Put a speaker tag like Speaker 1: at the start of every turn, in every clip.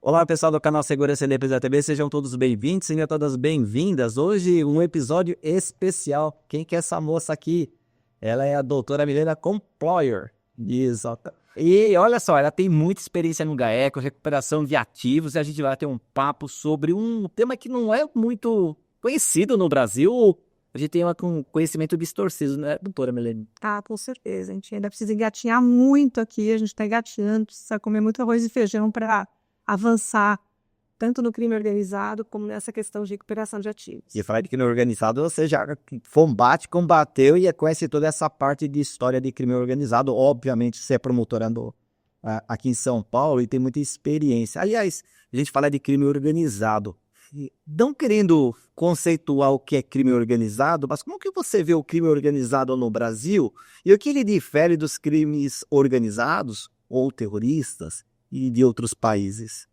Speaker 1: Olá pessoal do canal Segurança e Empresa TV, sejam todos bem-vindos, sejam todas bem-vindas. Hoje um episódio especial. Quem que é essa moça aqui? Ela é a doutora Milena Comployer. Exato. E olha só, ela tem muita experiência no GAECO, recuperação de ativos, e a gente vai ter um papo sobre um tema que não é muito conhecido no Brasil. A gente tem um conhecimento distorcido, né, doutora Milena?
Speaker 2: Ah, com certeza. A gente ainda precisa engatinhar muito aqui, a gente está engatinhando, precisa comer muito arroz e feijão para avançar, tanto no crime organizado como nessa questão de recuperação de ativos.
Speaker 1: E falar de crime organizado, você já combateu e conhece toda essa parte de história de crime organizado. Obviamente, você é promotora aqui em São Paulo e tem muita experiência. Aliás, a gente fala de crime organizado. Não querendo conceituar o que é crime organizado, mas como que você vê o crime organizado no Brasil e o que ele difere dos crimes organizados ou terroristas e de outros países?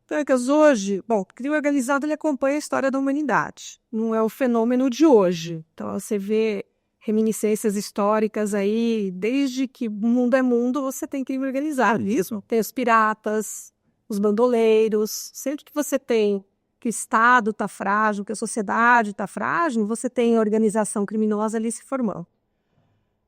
Speaker 2: Pegas, hoje, bom, o crime organizado ele acompanha a história da humanidade, não é o fenômeno de hoje. Então você vê reminiscências históricas aí, desde que o mundo é mundo, você tem crime organizado.
Speaker 1: Isso.
Speaker 2: Tem os piratas, os bandoleiros, sempre que você tem que o Estado está frágil, que a sociedade está frágil, você tem a organização criminosa ali se formando.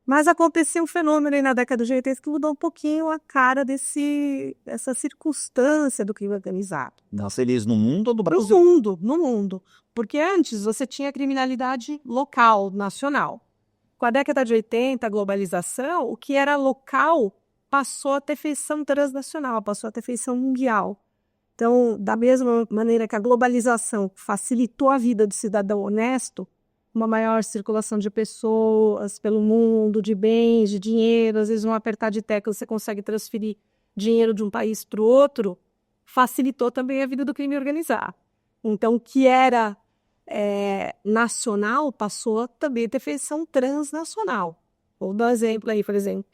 Speaker 2: Mas aconteceu um fenômeno aí na década de 80 que mudou um pouquinho a cara dessa circunstância do crime organizado.
Speaker 1: Nossa, eles no mundo ou no
Speaker 2: No
Speaker 1: Brasil?
Speaker 2: mundo. Porque antes você tinha criminalidade local, nacional. Com a década de 80, a globalização, o que era local passou a ter feição transnacional, passou a ter feição mundial. Então, da mesma maneira que a globalização facilitou a vida do cidadão honesto, uma maior circulação de pessoas pelo mundo, de bens, de dinheiro, às vezes um apertar de tecla você consegue transferir dinheiro de um país para o outro, facilitou também a vida do crime organizado. Então, o que era nacional passou também a ter feição transnacional. Vou dar um exemplo aí, por exemplo,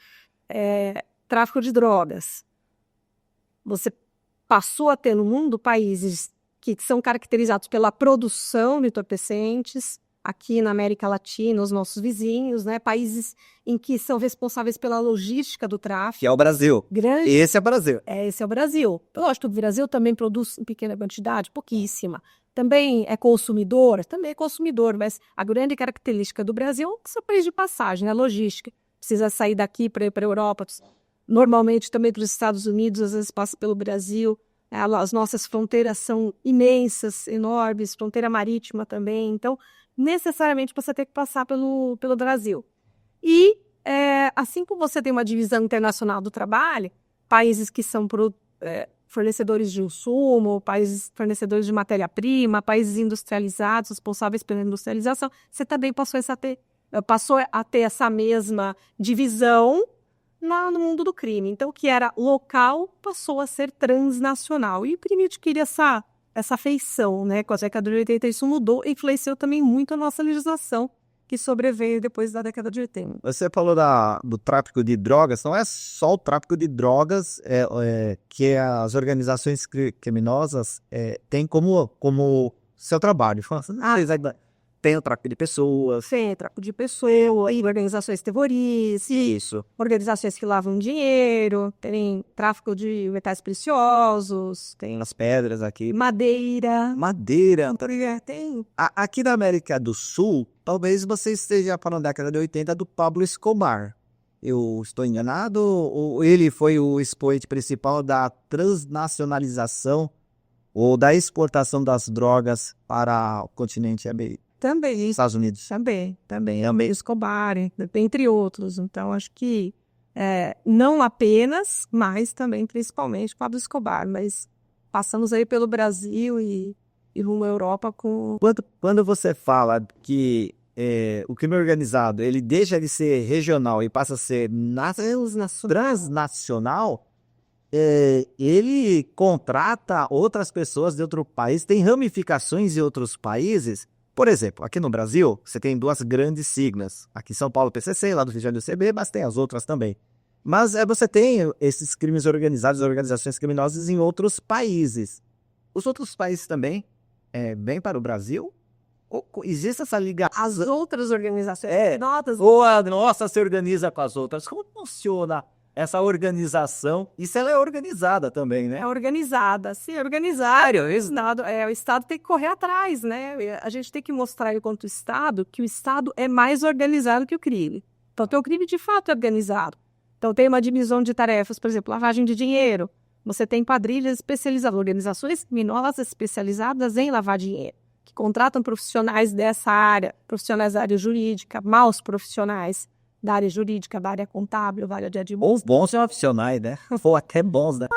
Speaker 2: tráfico de drogas. Você passou a ter no mundo países que são caracterizados pela produção de entorpecentes, aqui na América Latina, os nossos vizinhos, né? Países em que são responsáveis pela logística do tráfico.
Speaker 1: Que é o Brasil.
Speaker 2: Grande.
Speaker 1: Esse é o Brasil.
Speaker 2: Esse é o Brasil. Lógico que o Brasil também produz em pequena quantidade, pouquíssima. Também é consumidor, mas a grande característica do Brasil é ser um país de passagem, a logística. Precisa sair daqui para ir para a Europa, normalmente também para os Estados Unidos, às vezes passa pelo Brasil. As nossas fronteiras são imensas, enormes, fronteira marítima também. Então, necessariamente você tem que passar pelo Brasil. E, assim como você tem uma divisão internacional do trabalho, países que são fornecedores de insumo, países fornecedores de matéria-prima, países industrializados, responsáveis pela industrialização, você também passou a ter essa mesma divisão no mundo do crime. Então, o que era local passou a ser transnacional. E o crime adquire essa feição, né? Com a década de 80 isso mudou e influenciou também muito a nossa legislação, que sobreveio depois da década de 80.
Speaker 1: Você falou do tráfico de drogas, não é só o tráfico de drogas que as organizações criminosas têm como seu trabalho. Tem o tráfico de pessoas.
Speaker 2: Sim, tráfico de pessoas, organizações terroristas,
Speaker 1: Isso.
Speaker 2: organizações que lavam dinheiro, tem tráfico de metais preciosos,
Speaker 1: Tem as pedras aqui.
Speaker 2: madeira.
Speaker 1: Madeira.
Speaker 2: Tem.
Speaker 1: Aqui na América do Sul, talvez você esteja falando da década de 80 do Pablo Escobar. Eu estou enganado? Ou ele foi o expoente principal da transnacionalização ou da exportação das drogas para o continente americano?
Speaker 2: Também.
Speaker 1: Estados Unidos.
Speaker 2: Também. É o meio Escobar, entre outros. Então, acho que não apenas, mas também, principalmente, Pablo Escobar. Mas passamos aí pelo Brasil e rumo à Europa com...
Speaker 1: Quando você fala que o crime organizado ele deixa de ser regional e passa a ser transnacional, ele contrata outras pessoas de outro país, tem ramificações em outros países. Por exemplo, aqui no Brasil, você tem duas grandes siglas. Aqui em São Paulo, PCC, lá do Rio de Janeiro, CB, mas tem as outras também. Mas você tem esses crimes organizados, organizações criminosas em outros países. Os outros países também vêm para o Brasil? Ou existe essa ligação?
Speaker 2: As outras organizações
Speaker 1: Ou a nossa se organiza com as outras? Como funciona essa organização, isso ela é organizada também, né?
Speaker 2: É organizada, sim, é organizada. O Estado tem que correr atrás, né? A gente tem que mostrar, enquanto Estado, que o Estado é mais organizado que o crime. Então, o crime, de fato, é organizado. Então, tem uma divisão de tarefas, por exemplo, lavagem de dinheiro. Você tem quadrilhas especializadas, organizações criminosas especializadas em lavar dinheiro, que contratam profissionais dessa área, profissionais da área jurídica, maus profissionais da área jurídica, da área contábil, da área de administração.
Speaker 1: Bons profissionais, né? Ou até bons, né?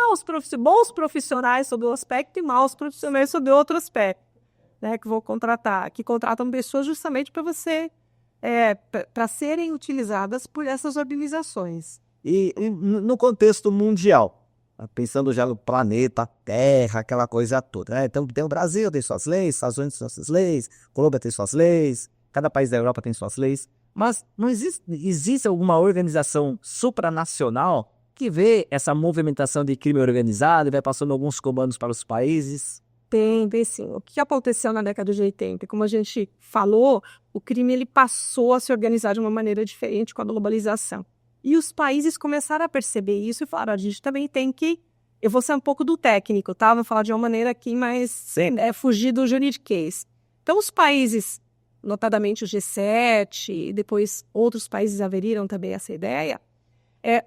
Speaker 2: Bons profissionais sob um aspecto e maus profissionais sob outro aspecto, né? Que vou contratar, que contratam pessoas justamente para para serem utilizadas por essas organizações.
Speaker 1: E no contexto mundial, pensando já no planeta Terra, aquela coisa toda, né? Então tem o Brasil, tem suas leis, Estados Unidos tem suas leis, Colômbia tem suas leis, cada país da Europa tem suas leis, mas não existe alguma organização supranacional que vê essa movimentação de crime organizado e vai passando alguns comandos para os países?
Speaker 2: Tem sim. O que aconteceu na década de 80? Como a gente falou, o crime ele passou a se organizar de uma maneira diferente com a globalização. E os países começaram a perceber isso e falaram, a gente também tem que... Eu vou ser um pouco do técnico, tá? Vou falar de uma maneira aqui, mas fugir do juridiquês. Então, os países, notadamente o G7, e depois outros países aderiram também a essa ideia,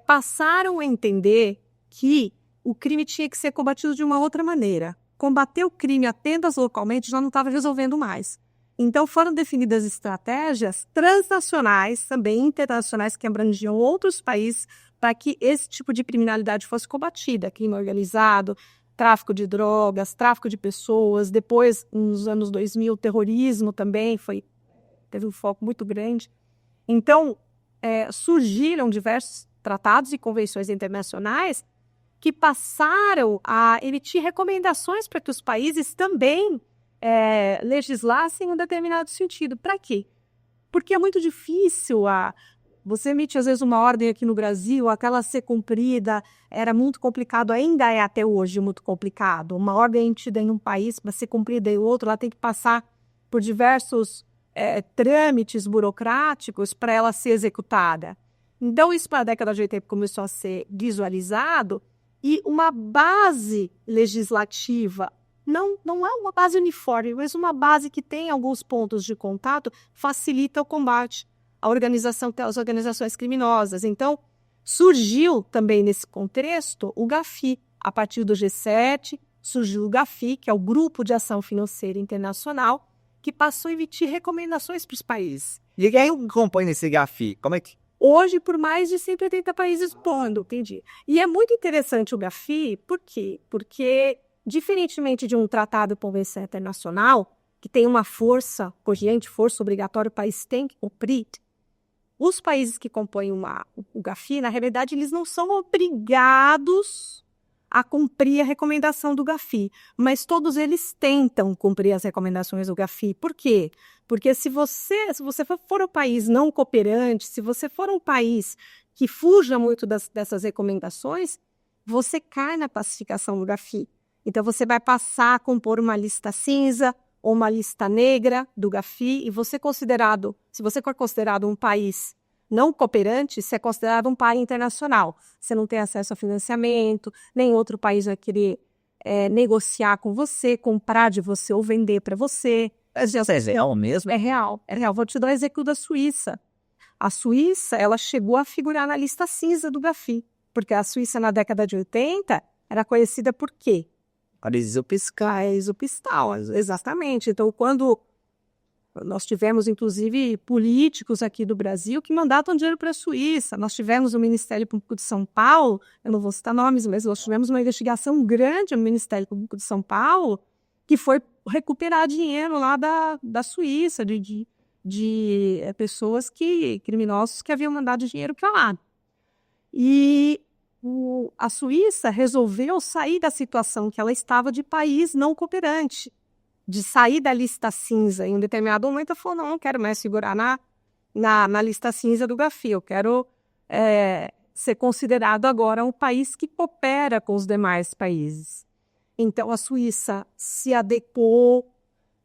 Speaker 2: passaram a entender que o crime tinha que ser combatido de uma outra maneira. Combater o crime apenas localmente já não estava resolvendo mais. Então, foram definidas estratégias transnacionais, também internacionais, que abrangiam outros países, para que esse tipo de criminalidade fosse combatida. Crime organizado, tráfico de drogas, tráfico de pessoas. Depois, nos anos 2000, o terrorismo também teve um foco muito grande. Então, surgiram diversos tratados e convenções internacionais que passaram a emitir recomendações para que os países também legislassem em um determinado sentido. Para quê? Porque é muito difícil. Você emite, às vezes, uma ordem aqui no Brasil, aquela ser cumprida, era muito complicado, ainda é até hoje muito complicado. Uma ordem emitida em um país, para ser cumprida em outro, ela tem que passar por diversos trâmites burocráticos para ela ser executada. Então, isso, para a década de 80, começou a ser visualizado, e uma base legislativa, não é uma base uniforme, mas uma base que tem alguns pontos de contato, facilita o combate às organizações criminosas. Então, surgiu também nesse contexto o GAFI. A partir do G7, surgiu o GAFI, que é o Grupo de Ação Financeira Internacional, que passou a emitir recomendações para os países.
Speaker 1: E quem compõe esse GAFI? Como é que...
Speaker 2: Hoje, por mais de 180 países pondo, entendi. E é muito interessante o GAFI, por quê? Porque, diferentemente de um tratado de convenção internacional, que tem uma força corrente, força obrigatória, o país tem que cumprir, os países que compõem o GAFI, na realidade, eles não são obrigados a cumprir a recomendação do GAFI, mas todos eles tentam cumprir as recomendações do GAFI. Por quê? Porque se você for um país não cooperante, se você for um país que fuja muito dessas recomendações, você cai na classificação do GAFI. Então, você vai passar a compor uma lista cinza ou uma lista negra do GAFI, e se você for considerado um país não cooperante, você é considerado um país internacional. Você não tem acesso a financiamento, nem outro país vai querer negociar com você, comprar de você ou vender para você.
Speaker 1: É real mesmo?
Speaker 2: É real. Vou te dar um exemplo da Suíça. A Suíça, ela chegou a figurar na lista cinza do GAFI, porque a Suíça, na década de 80, era conhecida por quê?
Speaker 1: Paraíso
Speaker 2: fiscal, exatamente. Então, quando nós tivemos, inclusive, políticos aqui do Brasil que mandavam dinheiro para a Suíça, nós tivemos o Ministério Público de São Paulo, eu não vou citar nomes, mas nós tivemos uma investigação grande no Ministério Público de São Paulo, que foi recuperar dinheiro lá da Suíça, de pessoas criminosos que haviam mandado dinheiro para lá. E a Suíça resolveu sair da situação que ela estava de país não cooperante, de sair da lista cinza. Em um determinado momento, ela falou, não quero mais figurar na lista cinza do GAFI, eu quero ser considerado agora um país que coopera com os demais países. Então, a Suíça se adequou,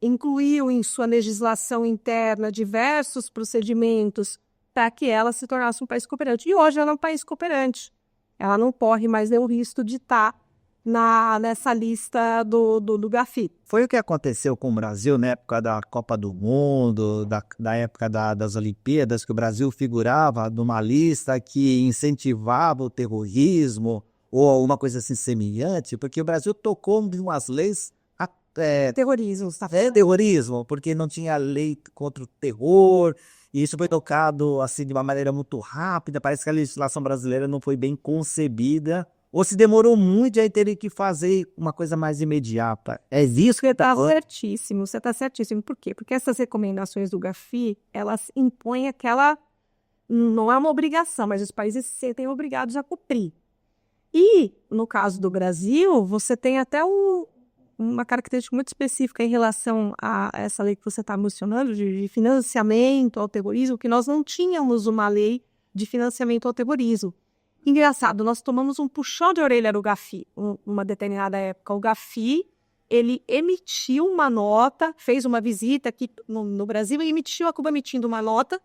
Speaker 2: incluiu em sua legislação interna diversos procedimentos para que ela se tornasse um país cooperante. E hoje ela é um país cooperante. ela não corre mais nenhum risco de estar nessa lista do GAFI.
Speaker 1: Foi o que aconteceu com o Brasil na época da Copa do Mundo, da época das Olimpíadas, que o Brasil figurava numa lista que incentivava o terrorismo ou alguma coisa assim semelhante, porque o Brasil tocou em umas leis
Speaker 2: Terrorismo, tá?
Speaker 1: terrorismo, porque não tinha lei contra o terror, e isso foi tocado assim de uma maneira muito rápida. Parece que a legislação brasileira não foi bem concebida, ou se demorou muito, aí teve que fazer uma coisa mais imediata. É isso que
Speaker 2: Você está certíssimo, você está certíssimo. Por quê? Porque essas recomendações do GAFI, elas impõem aquela... Não é uma obrigação, mas os países se sentem obrigados a cumprir. E, no caso do Brasil, você tem até uma característica muito específica em relação a essa lei que você está mencionando, de financiamento ao terrorismo, que nós não tínhamos uma lei de financiamento ao terrorismo. Engraçado, nós tomamos um puxão de orelha do GAFI, uma determinada época. O GAFI, ele emitiu uma nota, fez uma visita aqui no Brasil e acabou emitindo uma nota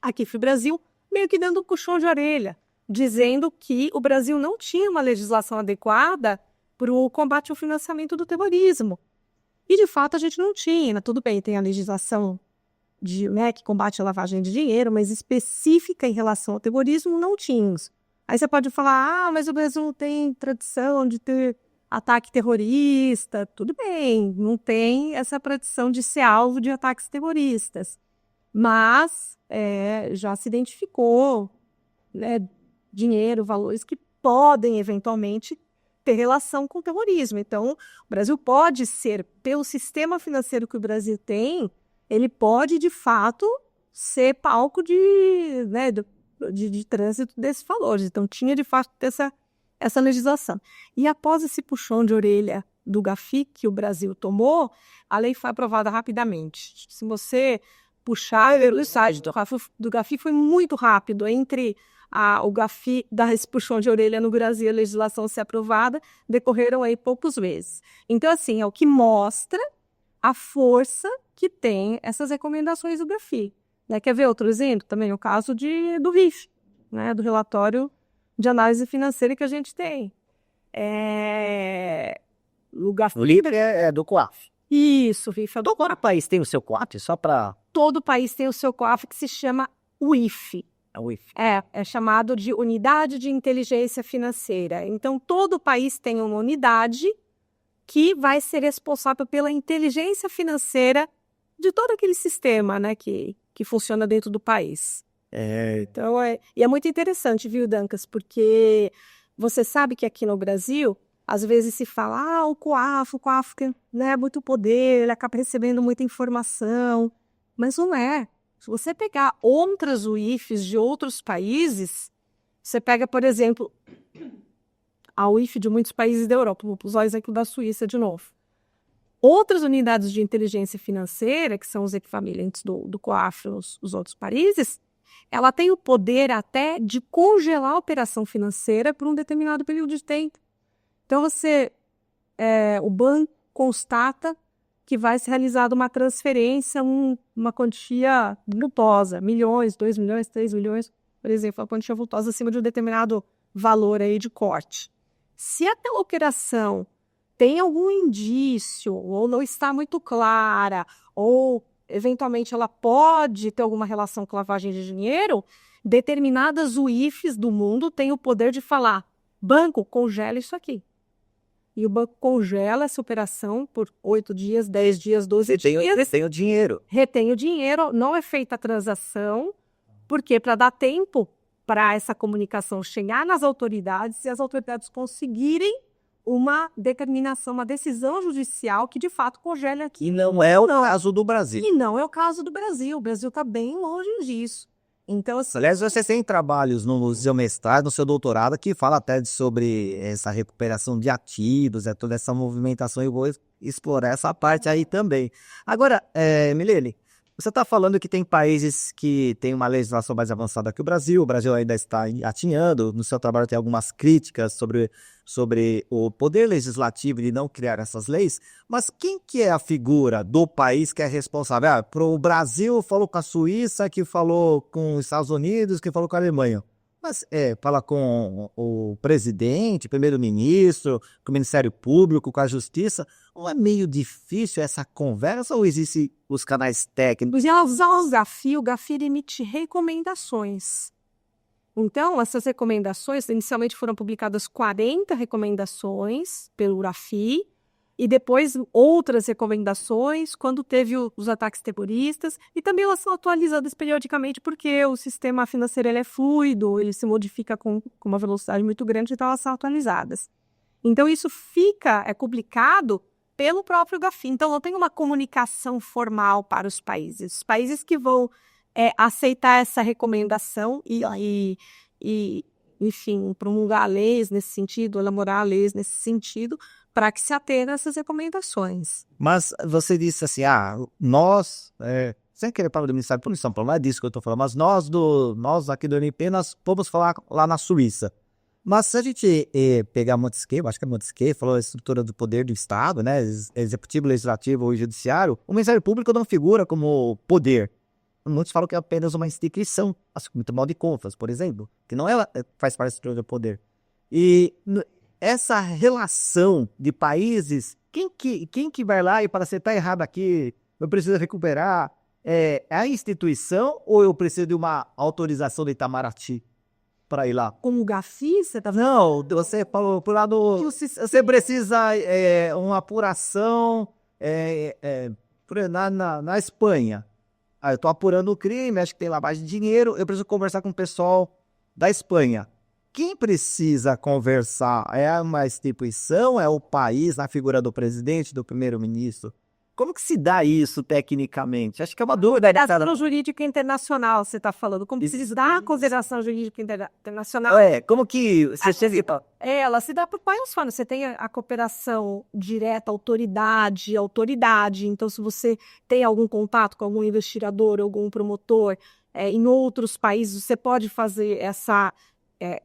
Speaker 2: aqui para o Brasil, meio que dando um puxão de orelha, dizendo que o Brasil não tinha uma legislação adequada para o combate ao financiamento do terrorismo. E, de fato, a gente não tinha. Tudo bem, tem a legislação que combate a lavagem de dinheiro, mas específica em relação ao terrorismo, não tínhamos. Aí você pode falar, mas o Brasil não tem tradição de ter ataque terrorista. Tudo bem, não tem essa tradição de ser alvo de ataques terroristas. Mas já se identificou, né, dinheiro, valores que podem, eventualmente, ter relação com o terrorismo. Então, o Brasil pode ser, pelo sistema financeiro que o Brasil tem, ele pode, de fato, ser palco de trânsito desses valores. Então, tinha, de fato, essa legislação. E após esse puxão de orelha do GAFI que o Brasil tomou, a lei foi aprovada rapidamente. Se você puxar o site do GAFI, foi muito rápido. Entre o GAFI dar esse puxão de orelha no Brasil e a legislação ser aprovada, decorreram aí poucos meses. Então, assim, é o que mostra a força que tem essas recomendações do GAFI. Né? Quer ver outro exemplo? Também o caso do RIF, né? Do relatório de análise financeira que a gente tem.
Speaker 1: O líder é do COAF.
Speaker 2: Isso, RIF.
Speaker 1: Todo país tem o seu COAF, só para...
Speaker 2: Todo país tem o seu COAF, que se chama UIF. É chamado de Unidade de Inteligência Financeira. Então, todo país tem uma unidade que vai ser responsável pela inteligência financeira de todo aquele sistema, né, que funciona dentro do país. Então, e é muito interessante, viu, Dancas? Porque você sabe que aqui no Brasil, às vezes se fala, o COAF tem, né, muito poder, ele acaba recebendo muita informação, mas não é. Se você pegar outras UIFs de outros países, você pega, por exemplo, a UIF de muitos países da Europa, vou usar o exemplo da Suíça de novo. Outras unidades de inteligência financeira, que são os equivalentes do COAF nos outros países, ela tem o poder até de congelar a operação financeira por um determinado período de tempo. Então, o banco constata que vai ser realizada uma transferência, uma quantia vultosa, milhões, 2 milhões, 3 milhões, por exemplo, uma quantia vultosa acima de um determinado valor aí de corte. Se aquela operação tem algum indício, ou não está muito clara, ou eventualmente ela pode ter alguma relação com lavagem de dinheiro, determinadas UIFs do mundo têm o poder de falar, banco, congela isso aqui. E o banco congela essa operação por 8 dias, 10 dias, 12 dias.
Speaker 1: Retém o dinheiro.
Speaker 2: Retém o dinheiro, não é feita a transação, porque para dar tempo para essa comunicação chegar nas autoridades e as autoridades conseguirem uma determinação, uma decisão judicial que de fato congela aqui.
Speaker 1: E não é o caso do Brasil.
Speaker 2: E não é o caso do Brasil. O Brasil está bem longe disso. Então, assim,
Speaker 1: aliás, você tem trabalhos no seu mestrado, no seu doutorado, que fala até sobre essa recuperação de ativos, toda essa movimentação, e eu vou explorar essa parte aí também. Agora, Milene, você está falando que tem países que têm uma legislação mais avançada que o Brasil ainda está engatinhando. No seu trabalho tem algumas críticas sobre o poder legislativo de não criar essas leis, mas quem que é a figura do país que é responsável? Para o Brasil falou com a Suíça, que falou com os Estados Unidos, que falou com a Alemanha. Mas fala com o presidente, primeiro-ministro, com o Ministério Público, com a Justiça. Não é meio difícil essa conversa ou existem os canais técnicos?
Speaker 2: E ao usar o GAFI emite recomendações. Então, essas recomendações, inicialmente foram publicadas 40 recomendações pelo GAFI, e depois outras recomendações quando teve os ataques terroristas, e também elas são atualizadas periodicamente porque o sistema financeiro ele é fluido, ele se modifica com uma velocidade muito grande, então elas são atualizadas. Então isso é publicado pelo próprio GAFI, então não tem uma comunicação formal para os países. Os países que vão aceitar essa recomendação e enfim, promulgar leis nesse sentido, elaborar leis nesse sentido, para que se atenha a essas recomendações.
Speaker 1: Mas você disse assim, nós, sem querer falar do Ministério Público de São Paulo, não é disso que eu estou falando, mas nós aqui do MP, nós vamos falar lá na Suíça. Mas se a gente pegar Montesquieu, acho que é Montesquieu, falou a estrutura do poder do Estado, né, executivo, legislativo e judiciário, o Ministério Público não figura como poder. Muitos falam que é apenas uma instituição, assim como o Tribunal de Contas, por exemplo, que não faz parte da estrutura do poder. E essa relação de países, quem que vai lá e fala, você está errado aqui, eu preciso recuperar, é a instituição ou eu preciso de uma autorização de Itamaraty para ir lá?
Speaker 2: Como o GAFI, você está falando?
Speaker 1: Não, você falou por lado, você precisa uma apuração na Espanha. Eu estou apurando o crime, acho que tem lavagem de dinheiro, eu preciso conversar com o pessoal da Espanha. Quem precisa conversar? É uma instituição? É o país, na figura do presidente, do primeiro-ministro? Como que se dá isso tecnicamente? Acho que é uma dúvida.
Speaker 2: Consideração jurídica internacional, você está falando. Como se dá a consideração jurídica internacional?
Speaker 1: Como que você chega...
Speaker 2: Ela se dá por várias formas. Você tem a cooperação direta, autoridade. Então, se você tem algum contato com algum investigador, algum promotor, em outros países, você pode fazer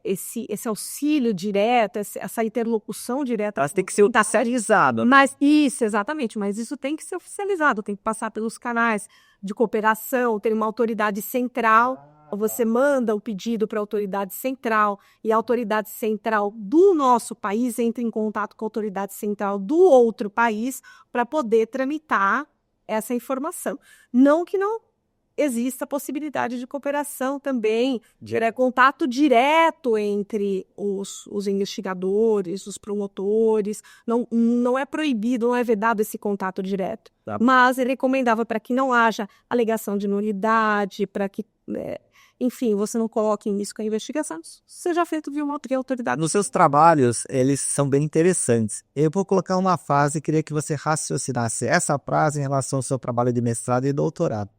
Speaker 2: esse auxílio direto, essa interlocução direta.
Speaker 1: Elas têm que ser oficializadas.
Speaker 2: Mas isso, exatamente, mas isso tem que ser oficializado, tem que passar pelos canais de cooperação, tem uma autoridade central, você manda o pedido para a autoridade central, e a autoridade central do nosso país entra em contato com a autoridade central do outro país para poder tramitar essa informação. Não que não existe a possibilidade de cooperação também, contato direto entre os investigadores, os promotores, não é proibido, não é vedado esse contato direto.
Speaker 1: Tá.
Speaker 2: Mas ele recomendava para que não haja alegação de nulidade, para que, enfim, você não coloque em risco a investigação, seja feito via uma outra autoridade.
Speaker 1: Nos seus trabalhos, eles são bem interessantes. Eu vou colocar uma frase e queria que você raciocinasse essa frase em relação ao seu trabalho de mestrado e doutorado.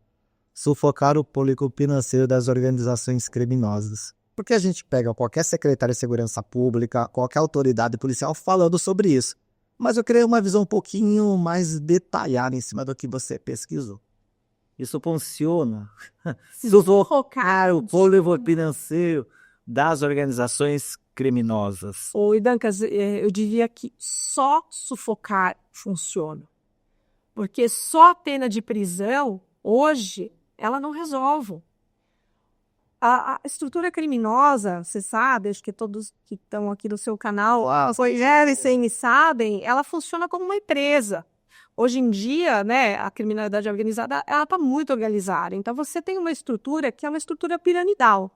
Speaker 1: Sufocar o público financeiro das organizações criminosas. Porque a gente pega qualquer secretário de segurança pública, qualquer autoridade policial falando sobre isso. Mas eu queria uma visão um pouquinho mais detalhada em cima do que você pesquisou. Isso funciona? Sufocar o público financeiro das organizações criminosas.
Speaker 2: Oi, Dancas, eu diria que só sufocar funciona. Porque só a pena de prisão, hoje, ela não resolve. A estrutura criminosa, você sabe, acho que todos que estão aqui no seu canal, e sabem, ela funciona como uma empresa. Hoje em dia, né, a criminalidade organizada, ela está muito organizada. Então, você tem uma estrutura que é uma estrutura piramidal.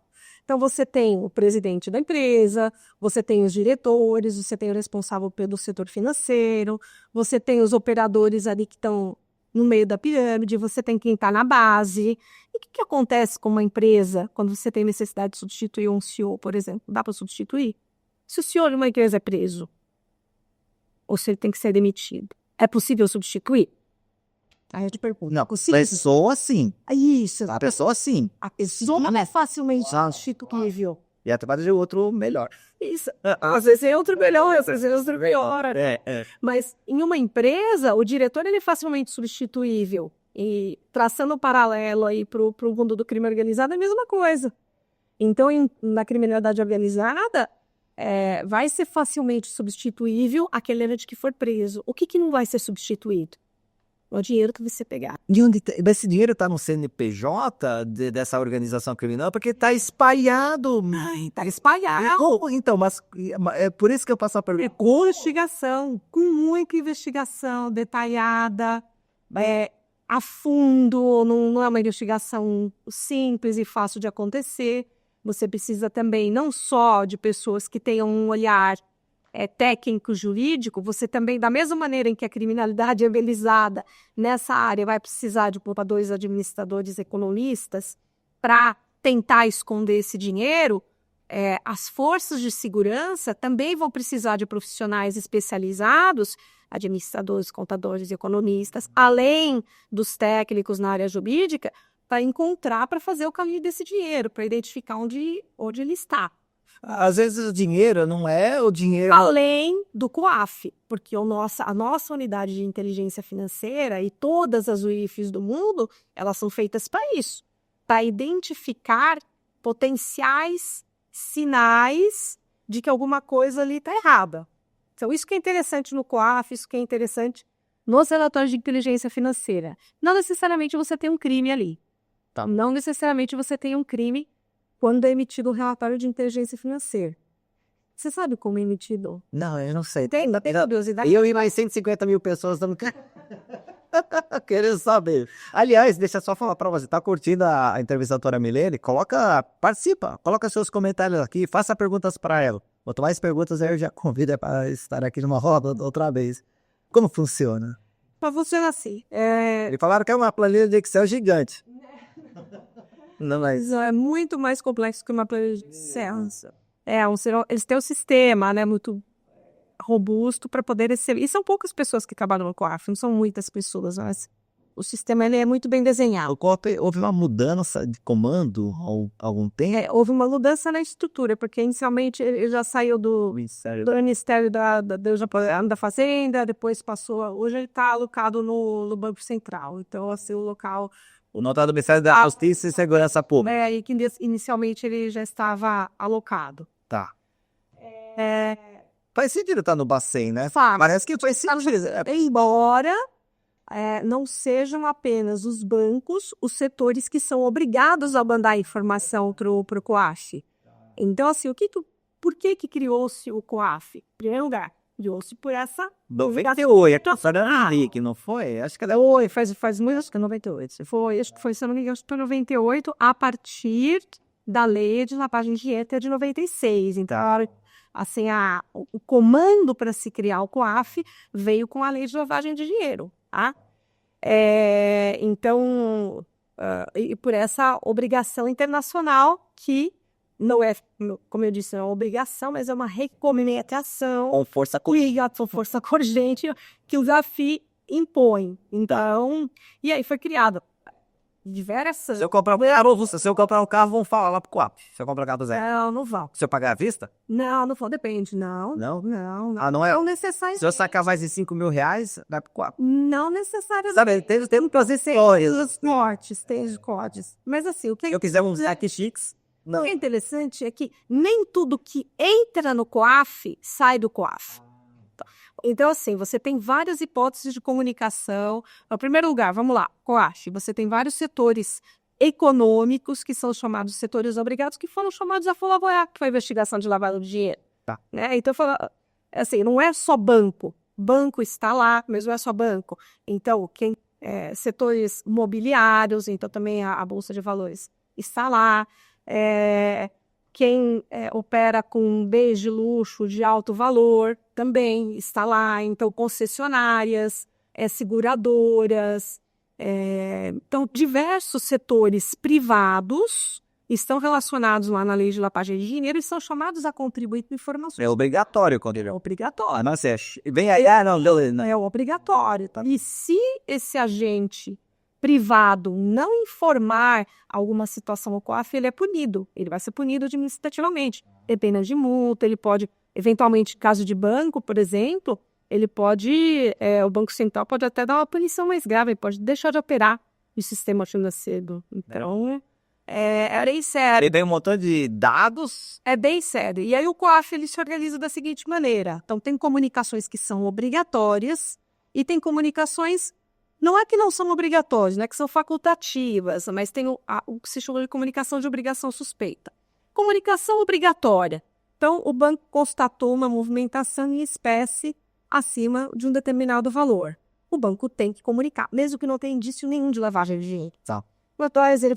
Speaker 2: Então, você tem o presidente da empresa, você tem os diretores, você tem o responsável pelo setor financeiro, você tem os operadores ali que estão no meio da pirâmide, você tem quem está na base. E o que acontece com uma empresa quando você tem necessidade de substituir um CEO, por exemplo? Dá para substituir? Se o CEO de uma empresa é preso, ou se ele tem que ser demitido, é possível substituir? Aí eu te pergunto.
Speaker 1: Não, pessoa sim.
Speaker 2: Isso.
Speaker 1: A pessoa sim.
Speaker 2: A pessoa não é facilmente substituível.
Speaker 1: E a trabalho de outro melhor.
Speaker 2: Isso. Às vezes é outro melhor, às vezes é outro melhor. Mas em uma empresa, o diretor ele é facilmente substituível. E traçando um paralelo aí para o mundo do crime organizado, é a mesma coisa. Então, na criminalidade organizada, vai ser facilmente substituível aquele que for preso. O que não vai ser substituído? o dinheiro que você pegar.
Speaker 1: E onde esse dinheiro está no CNPJ dessa organização criminal? Porque está espalhado.
Speaker 2: Está espalhado.
Speaker 1: Então, mas é por isso que eu passo a pergunta.
Speaker 2: Com investigação, com muita investigação detalhada, a fundo, não é uma investigação simples e fácil de acontecer. Você precisa também não só de pessoas que tenham um olhar técnico, jurídico, você também, da mesma maneira em que a criminalidade é organizada nessa área, vai precisar de contadores, administradores, economistas para tentar esconder esse dinheiro. As forças de segurança também vão precisar de profissionais especializados, administradores, contadores e economistas, além dos técnicos na área jurídica, para encontrar, para fazer o caminho desse dinheiro, para identificar onde ele está.
Speaker 1: Às vezes o dinheiro não é o dinheiro...
Speaker 2: Além do COAF, porque a nossa unidade de inteligência financeira e todas as UIFs do mundo, elas são feitas para isso, para identificar potenciais sinais de que alguma coisa ali está errada. Então, isso que é interessante no COAF, isso que é interessante nos relatórios de inteligência financeira. Não necessariamente você tem um crime ali.
Speaker 1: Tá.
Speaker 2: Não necessariamente você tem um crime quando é emitido um relatório de inteligência financeira. Você sabe como é emitido?
Speaker 1: Não, eu não sei.
Speaker 2: Tem curiosidade?
Speaker 1: Eu e mais 150 mil pessoas estamos querendo saber. Aliás, deixa eu só falar para você. Tá curtindo a entrevista da doutora Milene? Participa, coloca seus comentários aqui, faça perguntas para ela. Quanto mais perguntas, aí eu já convido para estar aqui numa roda outra vez. Como funciona?
Speaker 2: Funciona assim.
Speaker 1: Eles falaram que é uma planilha de Excel gigante. Não, mas...
Speaker 2: É muito mais complexo que uma planilha de Excel. Eles têm um sistema, né, muito robusto para poder receber. E são poucas pessoas que trabalham no COAF, não são muitas pessoas, mas o sistema ele é muito bem desenhado.
Speaker 1: O COAF, houve uma mudança de comando há algum tempo?
Speaker 2: Houve uma mudança na estrutura, porque inicialmente ele já saiu do Ministério da Fazenda, depois passou, hoje ele está alocado no Banco Central. Então, assim, o local...
Speaker 1: O notado do Ministério da Justiça e Segurança Pública.
Speaker 2: E que inicialmente ele já estava alocado.
Speaker 1: Tá. Faz sentido estar no Bacen, né?
Speaker 2: Parece
Speaker 1: que faz sentido.
Speaker 2: Embora não sejam apenas os bancos, os setores que são obrigados a mandar informação para o COAF. Então, assim, por que criou-se o COAF? Em primeiro lugar, criou-se por essa...
Speaker 1: 98, que não foi? Acho que era...
Speaker 2: Foi, faz muito, acho que é 98. Acho que foi, se não me engano, acho que foi 98, a partir da lei de lavagem de dinheiro de 96. Então, assim, o comando para se criar o COAF veio com a lei de lavagem de dinheiro, tá? Então, e por essa obrigação internacional que não é, como eu disse, não é uma obrigação, mas é uma recomendação
Speaker 1: com força
Speaker 2: corrente que o GAFI impõe. Então, e aí foi criado diversas...
Speaker 1: Se eu comprar um carro, vão falar lá pro COAF. Se eu comprar um carro zero.
Speaker 2: Não vão.
Speaker 1: Se eu pagar à vista?
Speaker 2: Não vão, depende. Não.
Speaker 1: Não é?
Speaker 2: Não necessariamente.
Speaker 1: Se eu sacar mais de 5 mil reais, vai pro COAF.
Speaker 2: Não necessariamente.
Speaker 1: Sabe, tem que fazer senhores.
Speaker 2: Tem os cortes. Mas assim, o que
Speaker 1: eu quiser uns X, não.
Speaker 2: O que é interessante é que nem tudo que entra no COAF sai do COAF. Então, assim, você tem várias hipóteses de comunicação. Em primeiro lugar, vamos lá, COAF, você tem vários setores econômicos que são chamados setores obrigados, que foram chamados a colaborar com a investigação de lavagem de dinheiro.
Speaker 1: Tá.
Speaker 2: Né? Então, assim, não é só banco. Banco está lá, mas não é só banco. Então, setores mobiliários, então também a Bolsa de Valores está lá. Quem opera com bens de luxo de alto valor também está lá. Então, concessionárias, seguradoras. Então, diversos setores privados estão relacionados lá na lei de lavagem de dinheiro e são chamados a contribuir com informações.
Speaker 1: É obrigatório, quando ele
Speaker 2: é obrigatório.
Speaker 1: Mas vem aí, não.
Speaker 2: É obrigatório. Tá? E se esse agente privado não informar alguma situação ao COAF, ele é punido. Ele vai ser punido administrativamente. É pena de multa, ele pode, eventualmente, caso de banco, por exemplo, ele pode, o Banco Central pode até dar uma punição mais grave, ele pode deixar de operar o sistema financeiro. Então, é bem sério.
Speaker 1: Ele tem um montão de dados.
Speaker 2: É bem sério. E aí o COAF ele se organiza da seguinte maneira. Então, tem comunicações que são obrigatórias e tem comunicações Não é que não são obrigatórias, não é que são facultativas, mas tem o que se chama de comunicação de obrigação suspeita. Comunicação obrigatória. Então, o banco constatou uma movimentação em espécie acima de um determinado valor. O banco tem que comunicar, mesmo que não tenha indício nenhum de lavagem de dinheiro.
Speaker 1: Tá.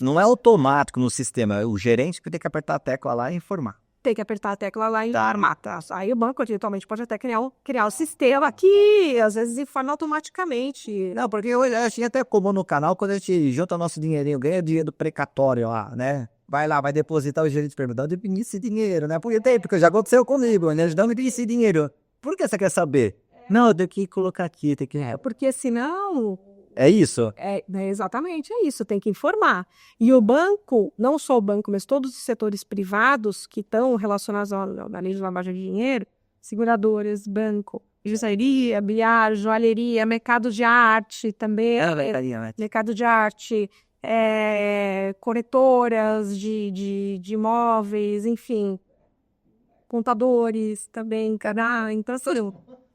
Speaker 2: Não
Speaker 1: é automático no sistema, é o gerente que tem que apertar a tecla lá e informar.
Speaker 2: Tem que apertar a tecla lá e informar. Tá? Aí o banco, eventualmente, pode até criar um sistema que, às vezes, informa automaticamente.
Speaker 1: Não, porque eu achei até comum no canal, quando a gente junta nosso dinheirinho, ganha dinheiro precatório lá, né? Vai lá, vai depositar, o gerente pergunta, onde eu esse dinheiro, né? Porque já aconteceu comigo, né? Não me tem esse dinheiro. Por que você quer saber? Não, eu tenho que colocar aqui, tem que...
Speaker 2: Porque senão...
Speaker 1: É isso?
Speaker 2: Exatamente, é isso, tem que informar. E o banco, não só o banco, mas todos os setores privados que estão relacionados à lei de lavagem de dinheiro, seguradoras, banco, juizaria, bilhar, joalheria, mercado de arte também, mercado de arte, corretoras de imóveis, enfim, contadores também, então assim,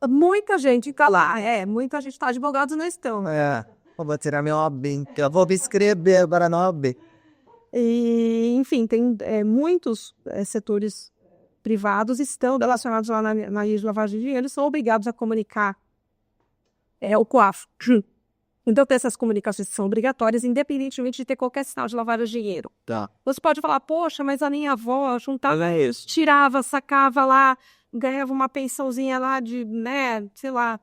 Speaker 2: muita gente está lá, muita gente está, advogados não estão.
Speaker 1: Vou tirar meu OB, eu vou me inscrever agora no OB.
Speaker 2: E, enfim, tem muitos setores privados estão relacionados lá na lei de lavagem de dinheiro, eles são obrigados a comunicar o COAF. Então, tem essas comunicações que são obrigatórias, independentemente de ter qualquer sinal de lavagem de dinheiro.
Speaker 1: Tá.
Speaker 2: Você pode falar, poxa, mas a minha avó juntava isso, tirava, sacava lá, ganhava uma pensãozinha lá de, né, sei lá...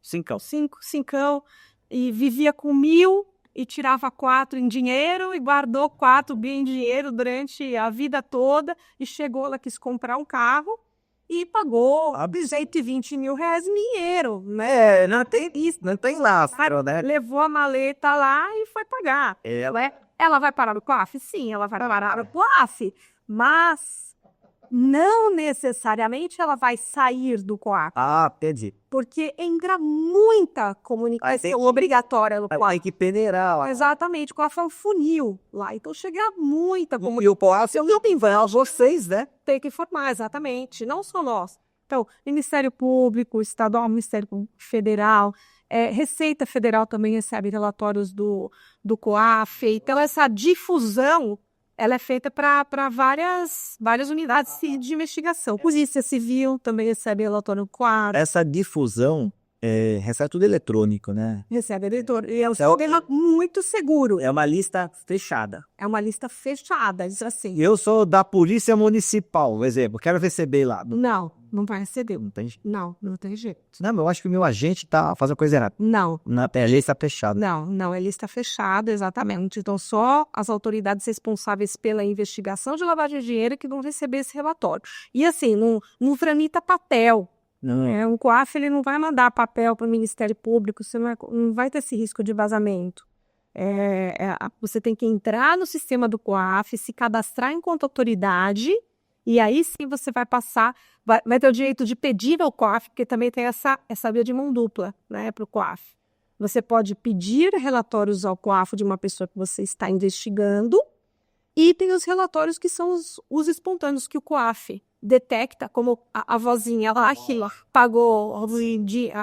Speaker 2: Cincão, e vivia com 1.000 e tirava 4 em dinheiro e guardou 4 bem em dinheiro durante a vida toda e chegou, ela quis comprar um carro e pagou 120 mil reais em dinheiro, né?
Speaker 1: Não tem isso, não tem lastro, né?
Speaker 2: Levou a maleta lá e foi pagar. Ela vai parar no COAF? Sim, ela vai parar no COAF, mas não necessariamente ela vai sair do COAF.
Speaker 1: Entendi.
Speaker 2: Porque entra muita comunicação obrigatória no COAF.
Speaker 1: Tem que peneirar lá.
Speaker 2: Exatamente, o COAF é um funil lá, então chega muita comunicação.
Speaker 1: E o COAF, eu também vai a vocês, né?
Speaker 2: Tem que informar, exatamente, não só nós. Então, Ministério Público Estadual, Ministério Público Federal, Receita Federal também recebe relatórios do COAF. Então, essa difusão ela é feita para várias unidades de investigação. Polícia Civil também recebe relatório do COAF.
Speaker 1: Essa difusão recebe tudo eletrônico, né?
Speaker 2: Recebe eletrônico. E é um sistema muito seguro.
Speaker 1: É uma lista fechada.
Speaker 2: É uma lista fechada, diz assim.
Speaker 1: Eu sou da Polícia Municipal, por exemplo, quero receber lá.
Speaker 2: Não vai receber.
Speaker 1: Não tem jeito.
Speaker 2: Não tem jeito.
Speaker 1: Não, eu acho que o meu agente tá fazendo coisa errada.
Speaker 2: Não.
Speaker 1: A lista fechada.
Speaker 2: Não, é lista fechada, exatamente. Então, só as autoridades responsáveis pela investigação de lavagem de dinheiro que vão receber esse relatório. E assim, não tramita papel.
Speaker 1: Não.
Speaker 2: O COAF ele não vai mandar papel para o Ministério Público, você não vai ter esse risco de vazamento. Você tem que entrar no sistema do COAF, se cadastrar enquanto autoridade, e aí sim você vai passar, vai ter o direito de pedir ao COAF, porque também tem essa via de mão dupla, né, para o COAF. Você pode pedir relatórios ao COAF de uma pessoa que você está investigando, e tem os relatórios que são os espontâneos que o COAF detecta, como a vozinha lá que pagou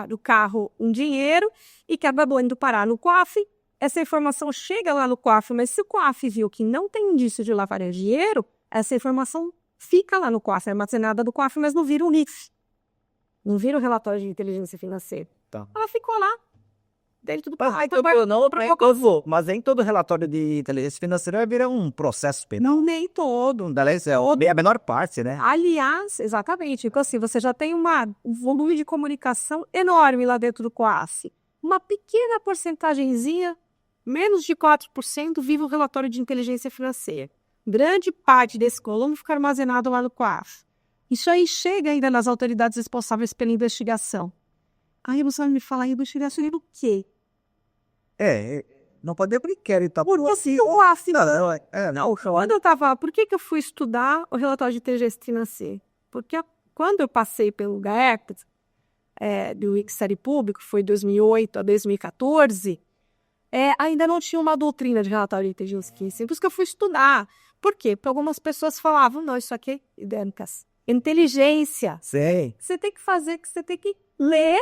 Speaker 2: do carro um dinheiro e que acabou indo parar no COAF. Essa informação chega lá no COAF, mas se o COAF viu que não tem indício de lavagem de dinheiro, essa informação fica lá no COAF, é armazenada do COAF, mas não vira um NIF. Não vira um relatório de inteligência financeira.
Speaker 1: Tá.
Speaker 2: Ela ficou lá. Dele tudo
Speaker 1: mas nem todo relatório de inteligência financeira vai virar um processo penal.
Speaker 2: Não, nem todo.
Speaker 1: É a menor parte, né?
Speaker 2: Aliás, exatamente. Então, assim, você já tem um volume de comunicação enorme lá dentro do COAF. Uma pequena porcentagemzinha, menos de 4%, vive o relatório de inteligência financeira. Grande parte desse volume fica armazenado lá no COAF. Isso aí chega ainda nas autoridades responsáveis pela investigação. Aí você vai me falar, investigação do quê?
Speaker 1: Não pode brincar, então.
Speaker 2: Por assim, quando eu tava... Por que eu fui estudar o relatório de inteligência financeira? Porque quando eu passei pelo GAERP, do Ministério Público, foi 2008 a 2014, ainda não tinha uma doutrina de relatório de inteligência financeira. Por isso que eu fui estudar. Por quê? Porque algumas pessoas falavam, não, isso aqui é inteligência.
Speaker 1: Sei.
Speaker 2: Você tem que fazer, que você tem que ler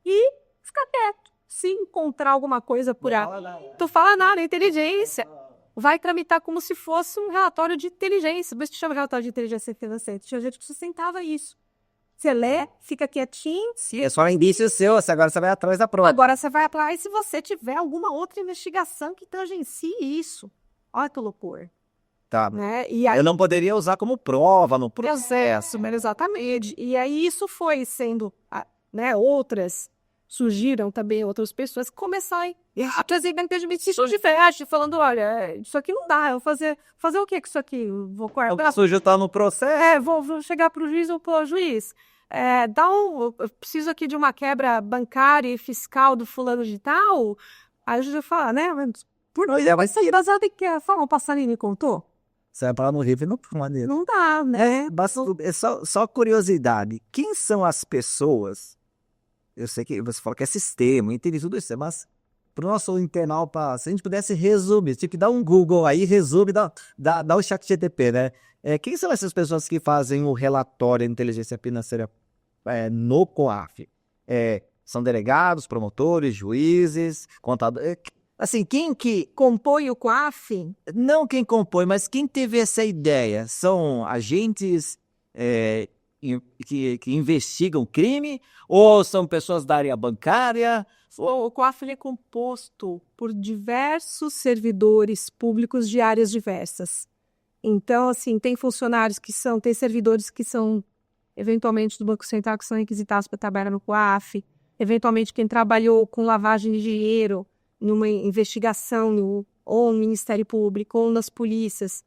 Speaker 2: e ficar quieto. se encontrar alguma coisa por aí, tu fala nada, inteligência. Vai tramitar como se fosse um relatório de inteligência. Por isso que chama relatório de inteligência financeira. Tinha gente que sustentava isso. Você lê, fica quietinho.
Speaker 1: Sim, é só um indício seu, agora você vai atrás da prova.
Speaker 2: Agora você vai atrás se você tiver alguma outra investigação que tangencie isso. Olha que loucura.
Speaker 1: Tá.
Speaker 2: Né? E aí,
Speaker 1: Eu não poderia usar como prova no
Speaker 2: processo, exatamente. E aí isso foi sendo, né, outras surgiram também outras pessoas que começaram a trazer benefícios diversos, falando, olha, isso aqui não dá, eu vou fazer o que com isso aqui? Eu vou
Speaker 1: O sujo tá no processo.
Speaker 2: vou chegar para o juiz ou para o juiz. Eu preciso aqui de uma quebra bancária e fiscal do fulano de tal. Aí o juiz vai falar, né, mas por nós vai sair baseado em que a forma o passarinho me contou.
Speaker 1: Você vai parar no Rio e não maneiro.
Speaker 2: Não dá, né?
Speaker 1: É só curiosidade. Quem são as pessoas? Eu sei que você fala que é sistema, entende tudo isso, mas para o nosso internauta, se a gente pudesse resumir, tinha que dar um Google aí, resume, dá o chat GTP, né? Quem são essas pessoas que fazem o relatório de inteligência financeira no COAF? São delegados, promotores, juízes, contadores... Assim, quem que
Speaker 2: compõe o COAF?
Speaker 1: Não quem compõe, mas quem teve essa ideia? São agentes que investigam crime? Ou são pessoas da área bancária?
Speaker 2: O COAF é composto por diversos servidores públicos de áreas diversas. Então, assim, tem funcionários tem servidores que são, eventualmente, do Banco Central, que são requisitados para trabalhar no COAF. Eventualmente, quem trabalhou com lavagem de dinheiro numa investigação ou no Ministério Público ou nas polícias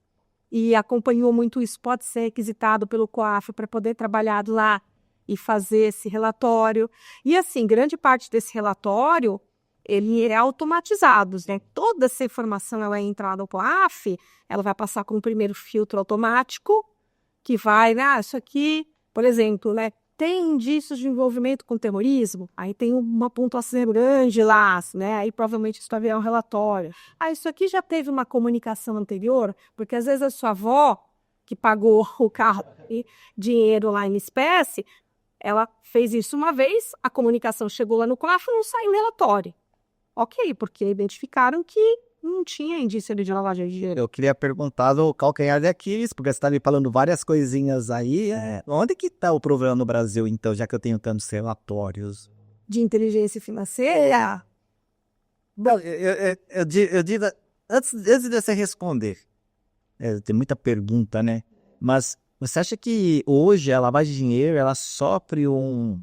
Speaker 2: e acompanhou muito isso, pode ser requisitado pelo COAF para poder trabalhar lá e fazer esse relatório. E assim, grande parte desse relatório, ele é automatizado, né? Toda essa informação ela é entrada no COAF, ela vai passar com o primeiro filtro automático, que vai, isso aqui, por exemplo, né? Tem indícios de envolvimento com terrorismo? Aí tem uma pontuação grande lá, né? Aí provavelmente isso vai virar um relatório. Isso aqui já teve uma comunicação anterior? Porque às vezes a sua avó, que pagou o carro e dinheiro lá em espécie, ela fez isso uma vez, a comunicação chegou lá no COAF e não saiu relatório. Ok, porque identificaram que não tinha indício de lavagem de dinheiro.
Speaker 1: Eu queria perguntar do calcanhar de Aquiles, porque você está me falando várias coisinhas aí. Onde que está o problema no Brasil, então, já que eu tenho tantos relatórios?
Speaker 2: De inteligência financeira?
Speaker 1: Bom, eu digo, antes de você responder, tem muita pergunta, né? Mas você acha que hoje a lavagem de dinheiro, ela sofre um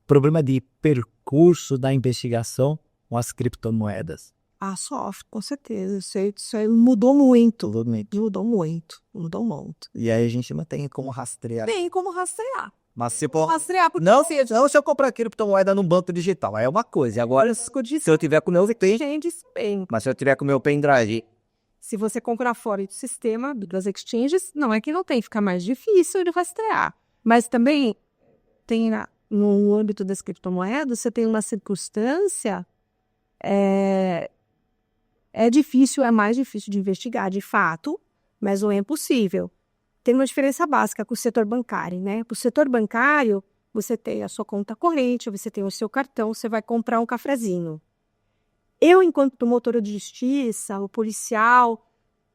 Speaker 1: problema de percurso da investigação com as criptomoedas?
Speaker 2: Sofre, com certeza. Isso aí mudou muito.
Speaker 1: Mudou
Speaker 2: muito.
Speaker 1: E aí a gente não tem como rastrear.
Speaker 2: Tem como rastrear.
Speaker 1: Mas se for...
Speaker 2: Rastrear porque
Speaker 1: Não, se eu comprar criptomoeda num banco digital, aí é uma coisa. E agora, se eu tiver com o meu
Speaker 2: bem.
Speaker 1: Mas se eu tiver com o meu pendrive...
Speaker 2: Se você comprar fora do sistema das exchanges, não é que não tem, fica mais difícil de rastrear. Mas também tem no âmbito das criptomoedas, você tem uma circunstância, é mais difícil de investigar, de fato, mas não é impossível. Tem uma diferença básica com o setor bancário, né? Para o setor bancário, você tem a sua conta corrente, você tem o seu cartão, você vai comprar um cafezinho. Eu, enquanto promotora de justiça, o policial,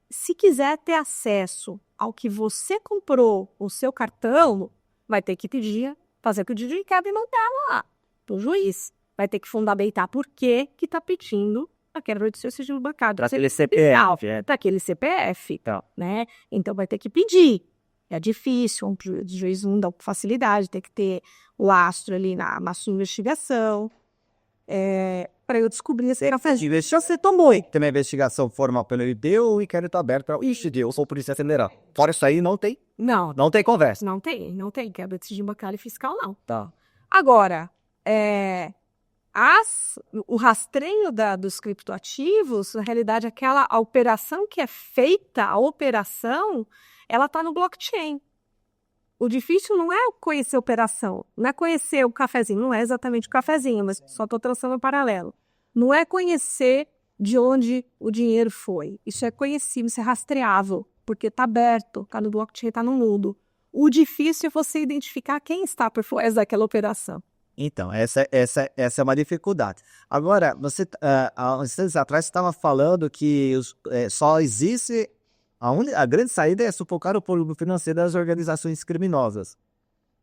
Speaker 2: se quiser ter acesso ao que você comprou, o seu cartão, vai ter que fazer o pedido de quebra e mandar lá para o juiz. Vai ter que fundamentar por que está pedindo a quebra do seu sigilo bancário.
Speaker 1: Para aquele CPF.
Speaker 2: Daquele CPF, né? Então vai ter que pedir. É difícil, o juiz não dá facilidade, tem que ter o lastro ali na sua investigação. Para eu descobrir se você tomou.
Speaker 1: Tem uma investigação formal pelo IB ou o inquérito aberto para eu sou polícia federal. Fora isso aí, não tem?
Speaker 2: Não
Speaker 1: tem conversa.
Speaker 2: Não tem quebra de sigilo bancário e fiscal, não.
Speaker 1: Tá.
Speaker 2: Agora, o rastreio dos criptoativos, na realidade, a operação que é feita, ela está no blockchain. O difícil não é conhecer a operação, não é conhecer o cafezinho, não é exatamente o cafezinho, mas só estou traçando um paralelo. Não é conhecer de onde o dinheiro foi. Isso é conhecível, isso é rastreável, porque está aberto, está no blockchain, está no mundo. O difícil é você identificar quem está por trás daquela operação.
Speaker 1: Então, essa é uma dificuldade. Agora, você, há uns anos atrás, estava falando que só existe. A grande saída é sufocar o público financeiro das organizações criminosas.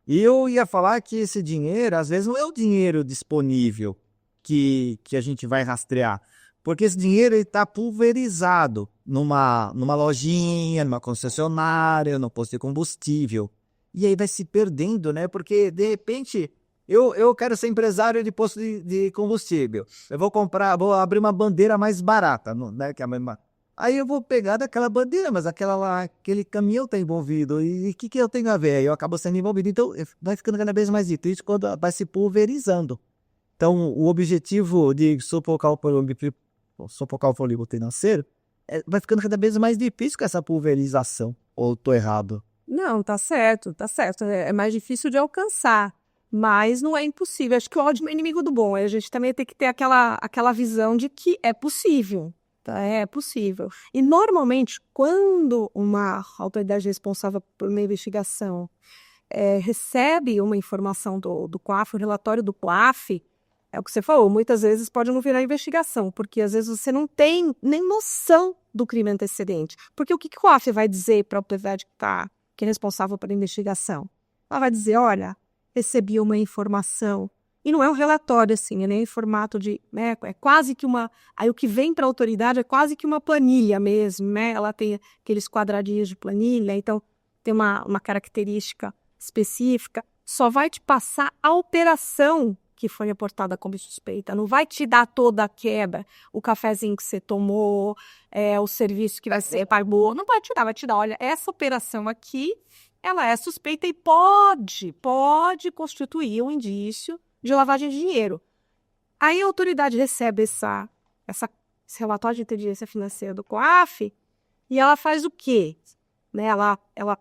Speaker 1: E eu ia falar que esse dinheiro, às vezes, não é o dinheiro disponível que a gente vai rastrear. Porque esse dinheiro está pulverizado numa lojinha, numa concessionária, no posto de combustível. E aí vai se perdendo, né? Porque, de repente, eu quero ser empresário de posto de combustível. Eu vou abrir uma bandeira mais barata, né? Que é a mesma. Aí eu vou pegar daquela bandeira, mas aquele caminhão está envolvido. E o que eu tenho a ver? Aí eu acabo sendo envolvido. Então, vai ficando cada vez mais difícil quando vai se pulverizando. Então, o objetivo de sufocar o polígono financeiro vai ficando cada vez mais difícil com essa pulverização. Ou estou errado?
Speaker 2: Não, tá certo, tá certo. É mais difícil de alcançar, mas não é impossível. Acho que o ódio é inimigo do bom. A gente também tem que ter aquela visão de que é possível. Tá? É possível. E, normalmente, quando uma autoridade responsável por uma investigação recebe uma informação do COAF, o relatório do COAF, é o que você falou, muitas vezes pode não virar investigação, porque às vezes você não tem nem noção do crime antecedente. Porque o que o COAF vai dizer para a autoridade que é responsável pela investigação? Ela vai dizer, olha, recebi uma informação. E não é um relatório, assim, é nem em formato de... né, é quase que uma... Aí o que vem para a autoridade é quase que uma planilha mesmo, né? Ela tem aqueles quadradinhos de planilha, então tem uma característica específica. Só vai te passar a operação que foi reportada como suspeita. Não vai te dar toda a quebra, o cafezinho que você tomou, o serviço que você pagou. Não vai te dar, vai te dar, olha, essa operação aqui, ela é suspeita e pode constituir um indício de lavagem de dinheiro. Aí a autoridade recebe esse relatório de inteligência financeira do COAF e ela faz o quê? Né? Ela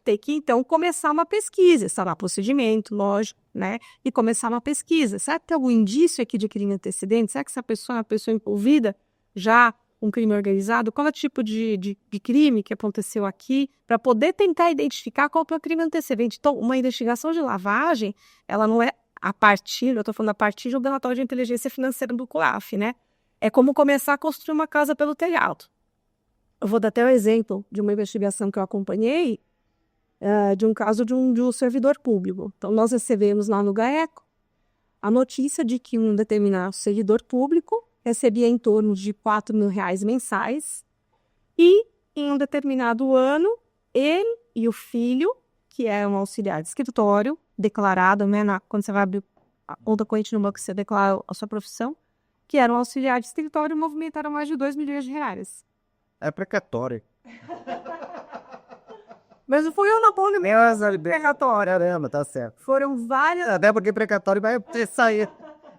Speaker 2: tem que, então, começar uma pesquisa, instalar procedimento, lógico, né? E começar uma pesquisa. Será que tem algum indício aqui de crime antecedente? Será que essa pessoa é uma pessoa envolvida já com crime organizado? Qual é o tipo de crime que aconteceu aqui? Para poder tentar identificar qual é o crime antecedente. Então, uma investigação de lavagem, ela não é eu estou falando a partir do relatório de inteligência financeira do COAF, né? É como começar a construir uma casa pelo telhado. Eu vou dar até um exemplo de uma investigação que eu acompanhei, de um caso de um servidor público. Então, nós recebemos lá no GAECO a notícia de que um determinado servidor público recebia em torno de R$ 4.000 mensais e, em um determinado ano, ele e o filho, que é um auxiliar de escritório, declarado, né, quando você vai abrir a conta corrente no banco, você declara a sua profissão, que era um auxiliar de escritório, movimentaram mais de R$ 2 milhões.
Speaker 1: É precatório.
Speaker 2: Mas não fui eu na bola mesmo.
Speaker 1: Precatório, caramba, tá certo.
Speaker 2: Foram várias.
Speaker 1: Até porque precatório vai sair.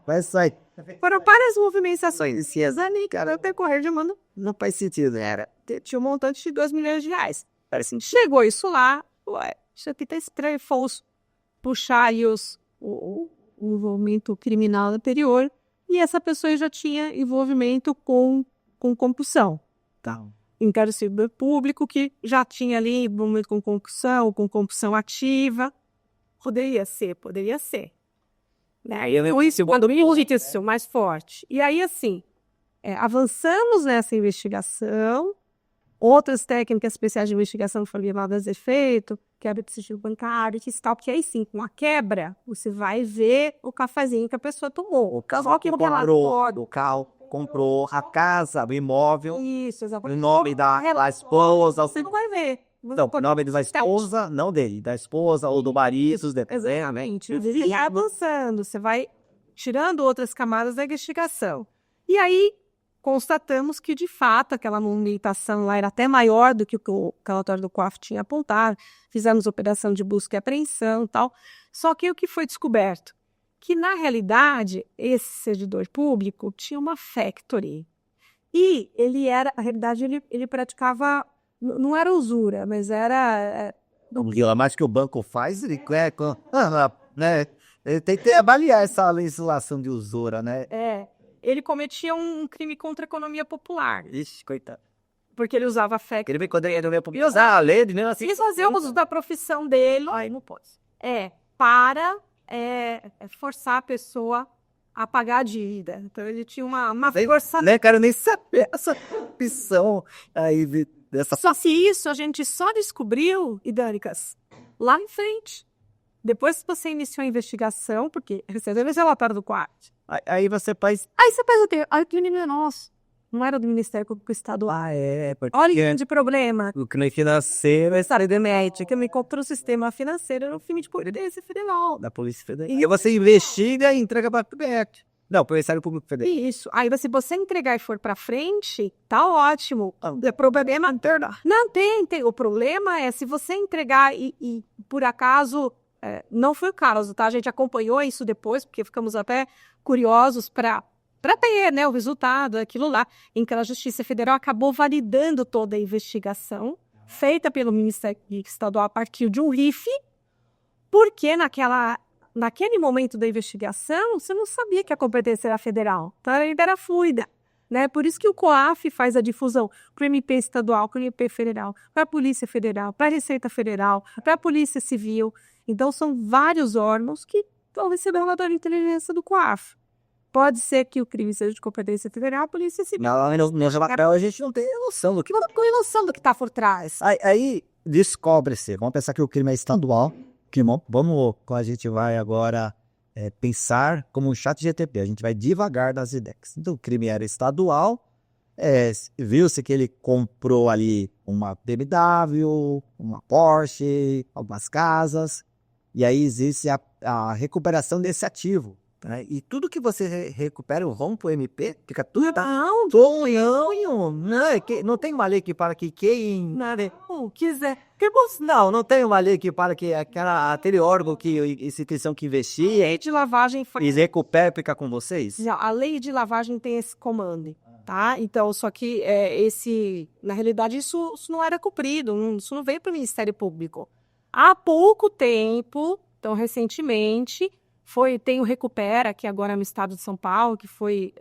Speaker 1: Vai sair.
Speaker 2: Foram várias movimentações ali, cara, no decorrer de um ano. Não faz sentido, era. Tinha um montante de R$ 2 milhões. Parece assim, chegou isso lá, ué, isso aqui tá estranho, falso. Puxar aí o envolvimento criminal anterior, e essa pessoa já tinha envolvimento com compulsão. Tá. Em servidor público que já tinha ali envolvimento com compulsão ativa. Poderia ser. Né? Isso quando o mais forte. E aí, assim, avançamos nessa investigação, outras técnicas especiais de investigação foram levadas a efeito, quebra de sigilo bancário, que tal, porque aí sim, com a quebra, você vai ver o cafezinho que a pessoa tomou. O casal que
Speaker 1: comprou a casa, o imóvel,
Speaker 2: isso, exatamente.
Speaker 1: o nome da esposa.
Speaker 2: Você não vai ver.
Speaker 1: Não, o nome da esposa, não dele, da esposa ou do marido.
Speaker 2: Exatamente. E avançando, você vai tirando outras camadas da investigação. E aí, constatamos que, de fato, aquela movimentação lá era até maior do que o relatório do COAF tinha apontado. Fizemos operação de busca e apreensão e tal. Só que o que foi descoberto? Que, na realidade, esse servidor público tinha uma factory. E na realidade, ele praticava, não era usura, mas era...
Speaker 1: Mas que o banco faz, ele né? Ele tem que avaliar essa legislação de usura, né?
Speaker 2: Ele cometia um crime contra a economia popular.
Speaker 1: Ixi, coitado.
Speaker 2: Porque ele usava factory.
Speaker 1: Ele quando ele não usar a lei, né? Assim,
Speaker 2: quis fazer uso da profissão dele.
Speaker 1: Ai, não pode.
Speaker 2: Para forçar a pessoa a pagar a dívida. Então, ele tinha uma força...
Speaker 1: Né, cara, eu nem sabia essa opção aí dessa...
Speaker 2: Só se isso a gente só descobriu, Idânicas, lá em frente. Depois que você iniciou a investigação, porque recebeu esse relatório do COAF.
Speaker 1: Aí você faz...
Speaker 2: Aí você faz o quê? Aí o crime não é nosso. Não era do Ministério Público Estadual.
Speaker 1: Porque
Speaker 2: Olha o grande problema.
Speaker 1: o crime financeiro é
Speaker 2: Ministério de Médica me comprou o sistema financeiro no filme de Polícia Federal.
Speaker 1: da Polícia Federal. E você investiga e entrega para o PF. Não, para o Ministério Público Federal.
Speaker 2: Isso. Aí, se você entregar e for pra frente, tá ótimo. O problema... Não tem. O problema é se você entregar e por acaso... não foi o caso, tá? A gente acompanhou isso depois, porque ficamos até curiosos para ter, né, o resultado, aquilo lá, em que a Justiça Federal acabou validando toda a investigação feita pelo Ministério Estadual a partir de um RIF, porque naquele momento da investigação, você não sabia que a competência era federal, então ainda era fluida. Né? Por isso que o COAF faz a difusão para o MP estadual, para o MP federal, para a Polícia Federal, para a Receita Federal, para a Polícia Civil. Então, são vários órgãos que vão receber o relatório de inteligência do COAF. Pode ser que o crime seja de competência federal, a Polícia Civil.
Speaker 1: No relatório a gente não tem noção do que...
Speaker 2: Não tem noção do que está por trás.
Speaker 1: Aí descobre-se, vamos pensar que o crime é estadual, vamos, quando a gente vai agora pensar como um chat GTP, a gente vai devagar das ideias. Então, o crime era estadual, viu-se que ele comprou ali uma BMW, uma Porsche, algumas casas, e aí existe a recuperação desse ativo. Né? E tudo que você recupera, o rompo o MP, fica tudo...
Speaker 2: Não,
Speaker 1: não tem uma lei que fala que quem...
Speaker 2: não quiser...
Speaker 1: Não tem uma lei que fala que aquele órgão, instituição que investir...
Speaker 2: A lei de lavagem foi...
Speaker 1: E recupera e fica com vocês?
Speaker 2: Não, a lei de lavagem tem esse comando, tá? Então, só que na realidade, isso não era cumprido, isso não veio para o Ministério Público. Há pouco tempo, então recentemente... tem o Recupera, que agora é no estado de São Paulo, que foi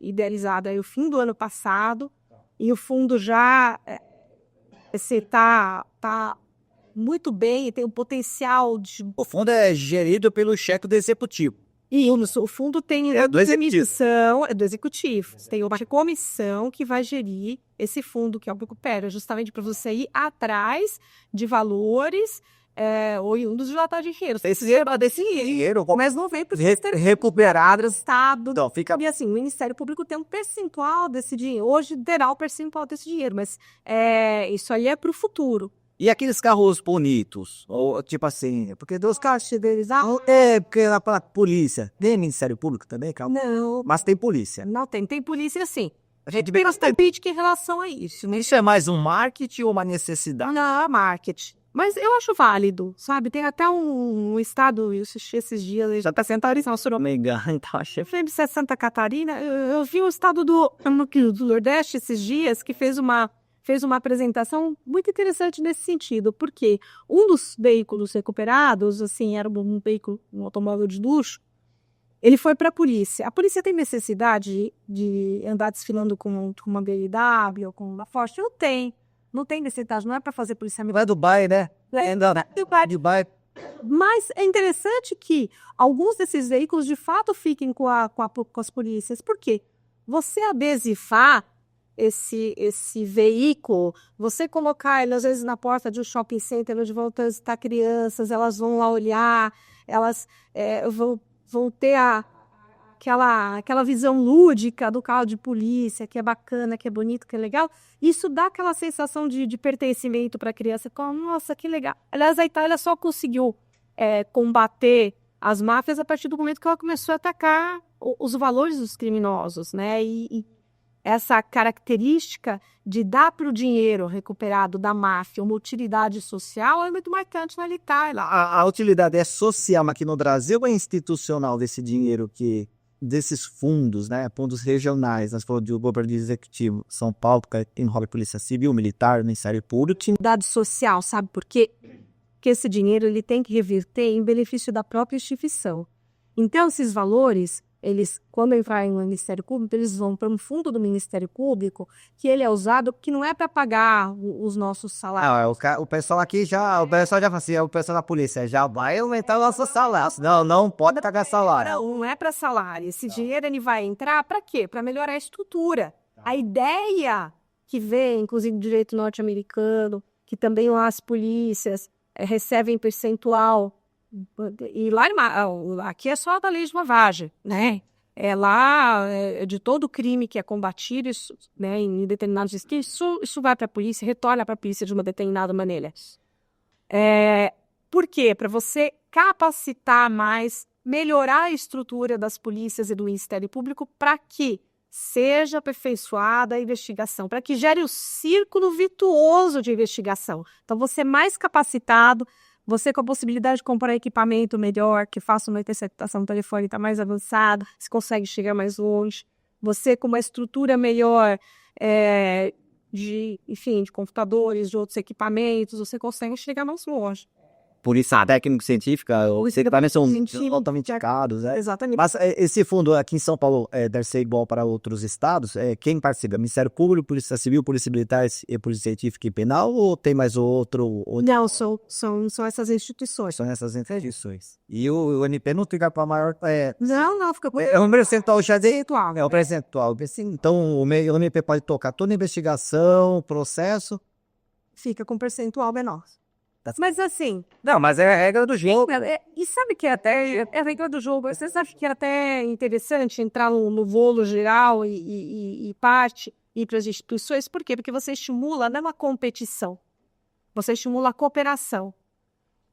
Speaker 2: idealizado aí o fim do ano passado, e o fundo já tá muito bem e tem um potencial de...
Speaker 1: O fundo é gerido pelo chefe do executivo.
Speaker 2: E o fundo tem
Speaker 1: do executivo.
Speaker 2: Do executivo. Tem uma comissão que vai gerir esse fundo, que é o Recupera, justamente para você ir atrás de valores... oriundos de latar de dinheiro.
Speaker 1: Desse dinheiro,
Speaker 2: mas não vem para o
Speaker 1: recuperado
Speaker 2: do Estado.
Speaker 1: Então, fica...
Speaker 2: E assim, o Ministério Público tem um percentual desse dinheiro. Hoje terá o percentual desse dinheiro, mas isso aí é para o futuro.
Speaker 1: E aqueles carros bonitos? Ou, tipo assim, porque dos carros
Speaker 2: civilizados...
Speaker 1: porque a polícia. Tem Ministério Público também, calma?
Speaker 2: Não.
Speaker 1: Mas tem polícia.
Speaker 2: Não tem. Tem polícia, sim.
Speaker 1: A gente
Speaker 2: tem bastante crítica em relação a isso.
Speaker 1: Isso é mais um marketing ou uma necessidade?
Speaker 2: Não, é marketing. Mas eu acho válido, sabe? Tem até um estado, eu assisti esses dias, já está sentado em
Speaker 1: Sorocaba, então achei.
Speaker 2: De Santa Catarina, eu vi o estado do Nordeste esses dias, que fez uma apresentação muito interessante nesse sentido, porque um dos veículos recuperados, assim, era um veículo, um automóvel de luxo, ele foi para a polícia. A polícia tem necessidade de andar desfilando com uma BMW ou com uma Porsche? Não tem. Não tem necessidade, não é para fazer policiamento.
Speaker 1: Vai Dubai, né? Dubai.
Speaker 2: Mas é interessante que alguns desses veículos, de fato, fiquem com as polícias. Por quê? Você adesifar esse veículo, você colocar ele, às vezes, na porta de um shopping center, onde vão estar crianças, elas vão lá olhar, elas vão ter aquela visão lúdica do carro de polícia, que é bacana, que é bonito, que é legal. Isso dá aquela sensação de pertencimento para a criança. Nossa, que legal. Aliás, a Itália só conseguiu combater as máfias a partir do momento que ela começou a atacar os valores dos criminosos, né? E essa característica de dar para o dinheiro recuperado da máfia uma utilidade social é muito marcante na Itália.
Speaker 1: A utilidade é social aqui no Brasil ou é institucional desse dinheiro desses fundos, né? Fundos regionais, nós falamos do governo executivo, São Paulo, que envolve Polícia Civil, Militar, Ministério Público.
Speaker 2: Utilidade social, sabe por quê? Porque esse dinheiro ele tem que reverter em benefício da própria instituição. Então, esses valores eles, quando entrarem no Ministério Público, eles vão para um fundo do Ministério Público, que ele é usado, que não é para pagar os nossos salários.
Speaker 1: O pessoal aqui já, o pessoal já fala assim, o pessoal da polícia já vai aumentar o nosso salário. Não, não pode pagar salário.
Speaker 2: Não é para salário. Esse dinheiro ele vai entrar para quê? Para melhorar a estrutura. A ideia que vem, inclusive do direito norte-americano, que também as polícias recebem percentual. E lá, aqui é só da lei de lavagem, né? Lá, de todo crime que é combatido, isso, né, em determinados distritos, isso vai para a polícia, retorna para a polícia de uma determinada maneira. Por quê? Para você capacitar mais, melhorar a estrutura das polícias e do Ministério Público para que seja aperfeiçoada a investigação, para que gere o círculo virtuoso de investigação. Então, você mais capacitado, você com a possibilidade de comprar equipamento melhor, que faça uma interceptação telefônica mais avançada, você consegue chegar mais longe. Você com uma estrutura melhor de computadores, de outros equipamentos, você consegue chegar mais longe.
Speaker 1: Polícia técnico-científica, os equipamentos são altamente caros.
Speaker 2: Exatamente.
Speaker 1: Mas esse fundo aqui em São Paulo deve ser igual para outros estados? Quem participa? Ministério Público, Polícia Civil, Polícia Militar e Polícia Científica e Penal? Ou tem mais outro?
Speaker 2: Não, são essas instituições.
Speaker 1: São essas instituições. E o NP não fica para maior...
Speaker 2: Não, fica...
Speaker 1: É um percentual já de...
Speaker 2: Percentual.
Speaker 1: É o percentual. Então, o NP pode tocar toda a investigação, processo...
Speaker 2: Fica com percentual menor. Mas assim...
Speaker 1: Não, mas é a regra do jogo.
Speaker 2: E sabe que até é a regra do jogo. Vocês acham que é até interessante entrar no bolo geral e parte ir para as instituições? Por quê? Porque você estimula não a competição. Você estimula a cooperação.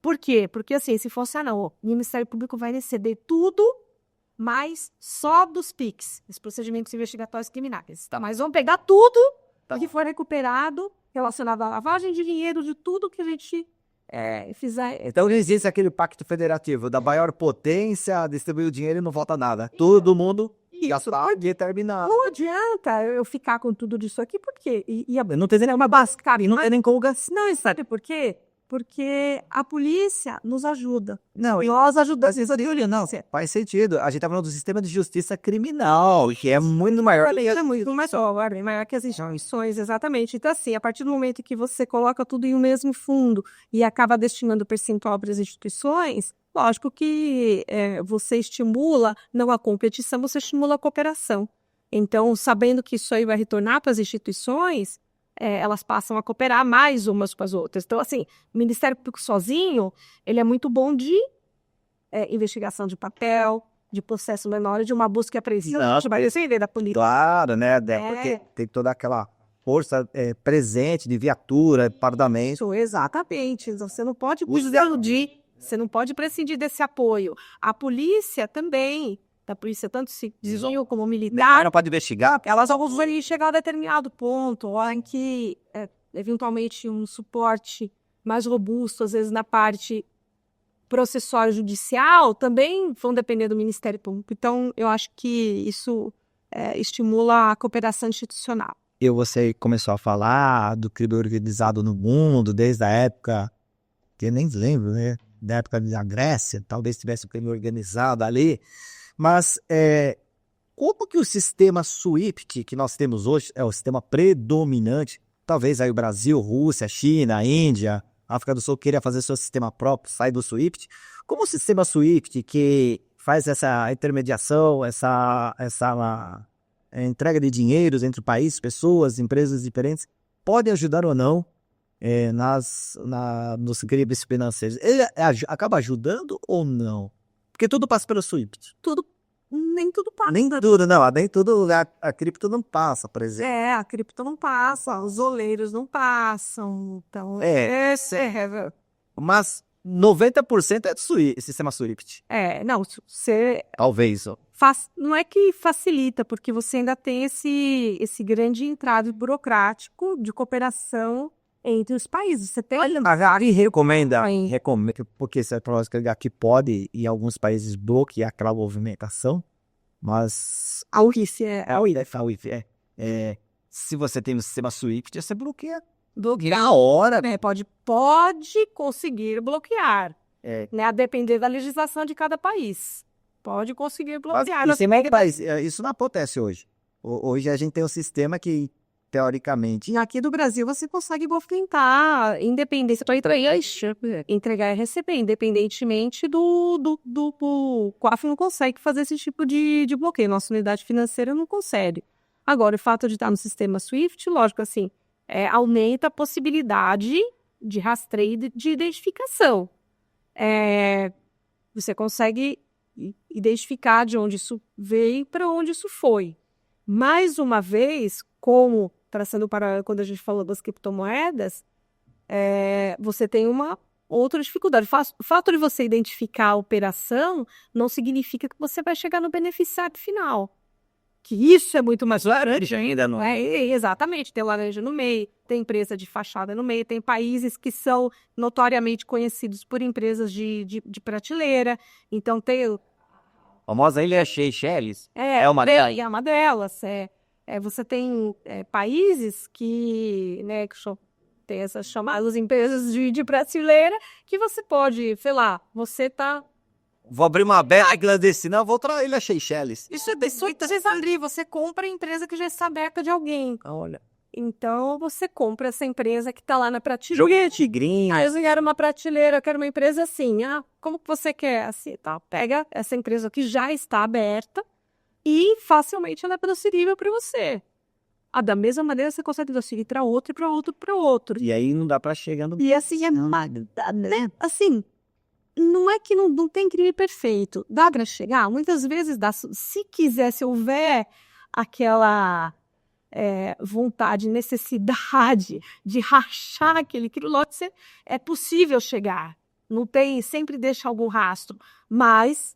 Speaker 2: Por quê? Porque assim, se fosse, o Ministério Público vai receber tudo, mas só dos PICs, os procedimentos investigatórios criminais. Tá? Mas vamos pegar tudo que for recuperado relacionado à lavagem de dinheiro, de tudo que a gente fizer.
Speaker 1: Então não existe aquele pacto federativo da maior potência, distribuir o dinheiro e não falta nada. Todo mundo gastar determinado.
Speaker 2: Não adianta eu ficar com tudo disso aqui, porque não tem nenhuma base, cara, não é nem colgação. Não, sabe por quê? Porque a polícia nos ajuda.
Speaker 1: Não,
Speaker 2: e nós ajudamos.
Speaker 1: Não, faz sentido. A gente tá falando do sistema de justiça criminal, que é muito maior.
Speaker 2: É muito maior que as instituições, exatamente. Então, assim, a partir do momento que você coloca tudo em um mesmo fundo e acaba destinando percentual para as instituições, lógico que você estimula, não a competição, você estimula a cooperação. Então, sabendo que isso aí vai retornar para as instituições, elas passam a cooperar mais umas com as outras. Então, assim, o Ministério Público sozinho, ele é muito bom de investigação de papel, de processo menor, de uma busca e apreensão. Vai defender da polícia.
Speaker 1: Claro, né? Porque tem toda aquela força presente de viatura, parlamento.
Speaker 2: Isso, exatamente. Então, você não pode prescindir, você não pode prescindir desse apoio. A polícia também, da polícia tanto civil como militar,
Speaker 1: não pode investigar.
Speaker 2: Elas vão chegar a determinado ponto em que, eventualmente, um suporte mais robusto, às vezes na parte processual judicial, também vão depender do Ministério Público. Então, eu acho que isso estimula a cooperação institucional.
Speaker 1: Você começou a falar do crime organizado no mundo, desde a época, que eu nem lembro, né? Da época da Grécia, talvez tivesse o crime organizado ali. Mas como que o sistema SWIFT que nós temos hoje é o sistema predominante? Talvez aí o Brasil, Rússia, China, Índia, África do Sul queira fazer seu sistema próprio, sai do SWIFT. Como o sistema SWIFT que faz essa intermediação, essa entrega de dinheiros entre países, pessoas, empresas diferentes, pode ajudar ou não nos crimes financeiros? Ele acaba ajudando ou não? Porque tudo passa pelo SWIFT.
Speaker 2: Nem tudo passa.
Speaker 1: Nem tudo, não. Nem tudo, a cripto não passa, por exemplo.
Speaker 2: A cripto não passa, os oleiros não passam. Então,
Speaker 1: Mas 90% é do sistema SWIFT.
Speaker 2: Não, você...
Speaker 1: Talvez.
Speaker 2: Não é que facilita, porque você ainda tem esse grande entrave burocrático de cooperação entre os países. Você tem...
Speaker 1: A recomenda, porque você que pode, em alguns países, bloquear aquela movimentação, mas
Speaker 2: a UIF
Speaker 1: se você tem um sistema SWIFT, você bloqueia na hora.
Speaker 2: Pode conseguir bloquear, a depender da legislação de cada país. pode conseguir
Speaker 1: Mas
Speaker 2: bloquear.
Speaker 1: isso não acontece hoje. Hoje a gente tem um sistema que, teoricamente,
Speaker 2: Aqui do Brasil você consegue movimentar independência para entregar e receber, independentemente do COAF não consegue fazer esse tipo de bloqueio. Nossa unidade financeira não consegue. Agora, o fato de estar no sistema SWIFT, lógico, assim, aumenta a possibilidade de rastreio e de identificação. Você consegue identificar de onde isso veio e para onde isso foi. Mais uma vez, como traçando para quando a gente falou das criptomoedas, você tem uma outra dificuldade. O fato de você identificar a operação não significa que você vai chegar no beneficiário final. Que isso é muito mais laranja ainda, não é? Exatamente, tem laranja no meio, tem empresa de fachada no meio, tem países que são notoriamente conhecidos por empresas de prateleira. Então tem...
Speaker 1: a famosa Ilha Seychelles
Speaker 2: é uma delas. É uma delas. Você tem países que, né, que tem essas chamadas empresas de prateleira que você pode, sei lá, você está...
Speaker 1: Vou abrir uma bela clandestina, vou para a Ilha Seychelles.
Speaker 2: Isso é muitas vezes ali, você compra a empresa que já está aberta de alguém.
Speaker 1: Olha.
Speaker 2: Então, você compra essa empresa que está lá na prateleira.
Speaker 1: Joguei tigrinho.
Speaker 2: Eu quero uma prateleira, eu quero uma empresa assim. Como que você quer? Assim, tá? Pega essa empresa que já está aberta e facilmente ela é transferível para você. Da mesma maneira, você consegue transferir para outro, para outro, para outro.
Speaker 1: E aí não dá para chegar no...
Speaker 2: E assim, né? Assim, não é que não tem crime perfeito. Dá para chegar? Muitas vezes dá. Se quiser, se houver aquela vontade, necessidade de rachar aquele quilote, é possível chegar. Não tem, sempre deixa algum rastro. Mas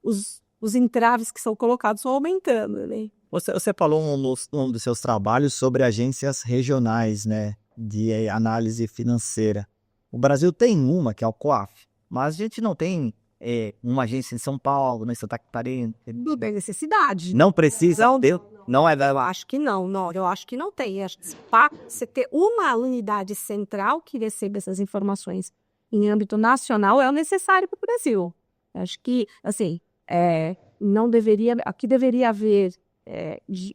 Speaker 2: os entraves que são colocados vão aumentando, né?
Speaker 1: Você falou um dos seus trabalhos sobre agências regionais, né, de análise financeira. O Brasil tem uma, que é o COAF, mas a gente não tem uma agência em São Paulo, em Santa Catarina.
Speaker 2: Não tem necessidade.
Speaker 1: Não precisa? Não é da...
Speaker 2: Eu acho que não, eu acho que não tem. Acho que para você ter uma unidade central que receba essas informações em âmbito nacional é o necessário para o Brasil. Acho que, assim, não deveria... Aqui deveria haver,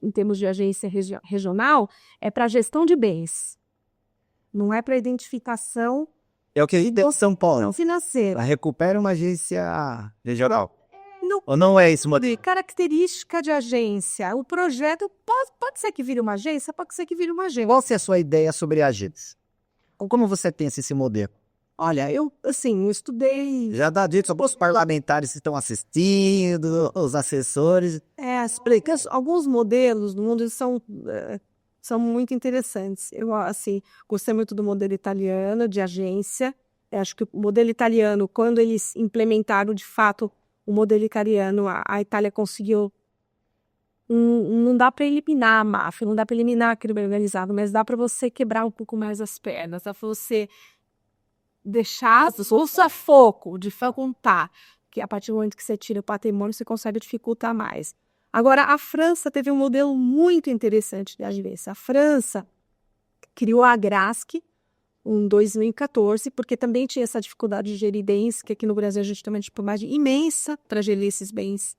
Speaker 2: em termos de agência regional, para gestão de bens. Não é para identificação...
Speaker 1: É o que deu São Paulo.
Speaker 2: Financeira.
Speaker 1: Recupera uma agência regional. Ou não é isso, modelo?
Speaker 2: Característica de agência. O projeto pode ser que vire uma agência, pode ser que vire uma agência.
Speaker 1: Qual é a sua ideia sobre agências? Como você pensa esse modelo?
Speaker 2: Olha, eu estudei...
Speaker 1: Já dá dica sobre os parlamentares que estão assistindo, os assessores.
Speaker 2: Alguns modelos no mundo são muito interessantes. Eu, assim, gostei muito do modelo italiano de agência. Eu acho que o modelo italiano, quando eles implementaram, de fato, o modelo italiano, a Itália conseguiu... Não dá para eliminar a máfia, não dá para eliminar a crime organizado, mas dá para você quebrar um pouco mais as pernas, dá para você deixar o sufoco, dificultar, que a partir do momento que você tira o patrimônio, você consegue dificultar mais. Agora, a França teve um modelo muito interessante de agência. A França criou a Agrasc em 2014, porque também tinha essa dificuldade de gerir bens, que aqui no Brasil a gente tem uma dificuldade imensa para gerir esses bens.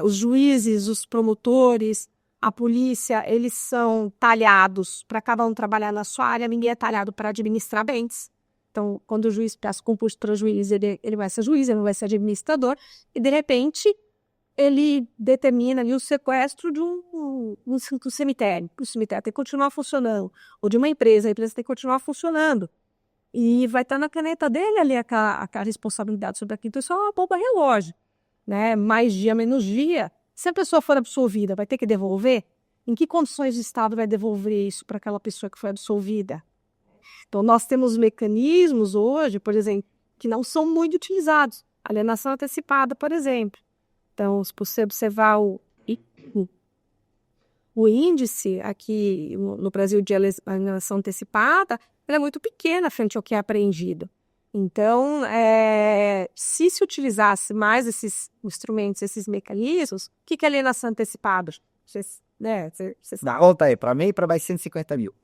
Speaker 2: Os juízes, os promotores, a polícia, eles são talhados para cada um trabalhar na sua área, ninguém é talhado para administrar bens. Então, quando o juiz peça concurso para juiz, ele vai ser juiz, ele não vai ser administrador, e de repente ele determina ali o sequestro de um cemitério. O cemitério tem que continuar funcionando. Ou de uma empresa, a empresa tem que continuar funcionando. E vai estar na caneta dele ali a responsabilidade sobre aquilo. Então, isso é uma bomba relógio. Né? Mais dia, menos dia. Se a pessoa for absolvida, vai ter que devolver? Em que condições o Estado vai devolver isso para aquela pessoa que foi absolvida? Então, nós temos mecanismos hoje, por exemplo, que não são muito utilizados. Alienação antecipada, por exemplo. Então, se você observar o índice aqui no Brasil de alienação antecipada, ele é muito pequeno frente ao que é apreendido. Então, se utilizasse mais esses instrumentos, esses mecanismos, o que é alienação antecipada? Você né?
Speaker 1: Dá conta aí, para mim, para mais 150 mil.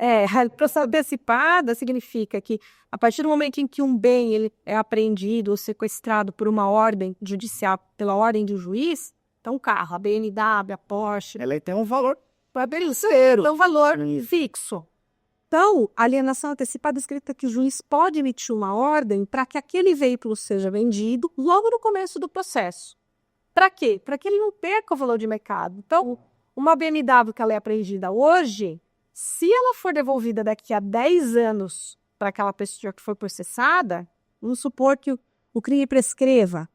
Speaker 2: Processo antecipada significa que, a partir do momento em que um bem ele é apreendido ou sequestrado por uma ordem judicial, pela ordem do juiz, então o carro, a BMW, a Porsche,
Speaker 1: Ela tem um valor
Speaker 2: tem um valor fixo. Então, a alienação antecipada escrita que o juiz pode emitir uma ordem para que aquele veículo seja vendido logo no começo do processo. Para quê? Para que ele não perca o valor de mercado. Então, uma BMW que ela é apreendida hoje, se ela for devolvida daqui a 10 anos para aquela pessoa que foi processada, vamos supor que o crime prescreva,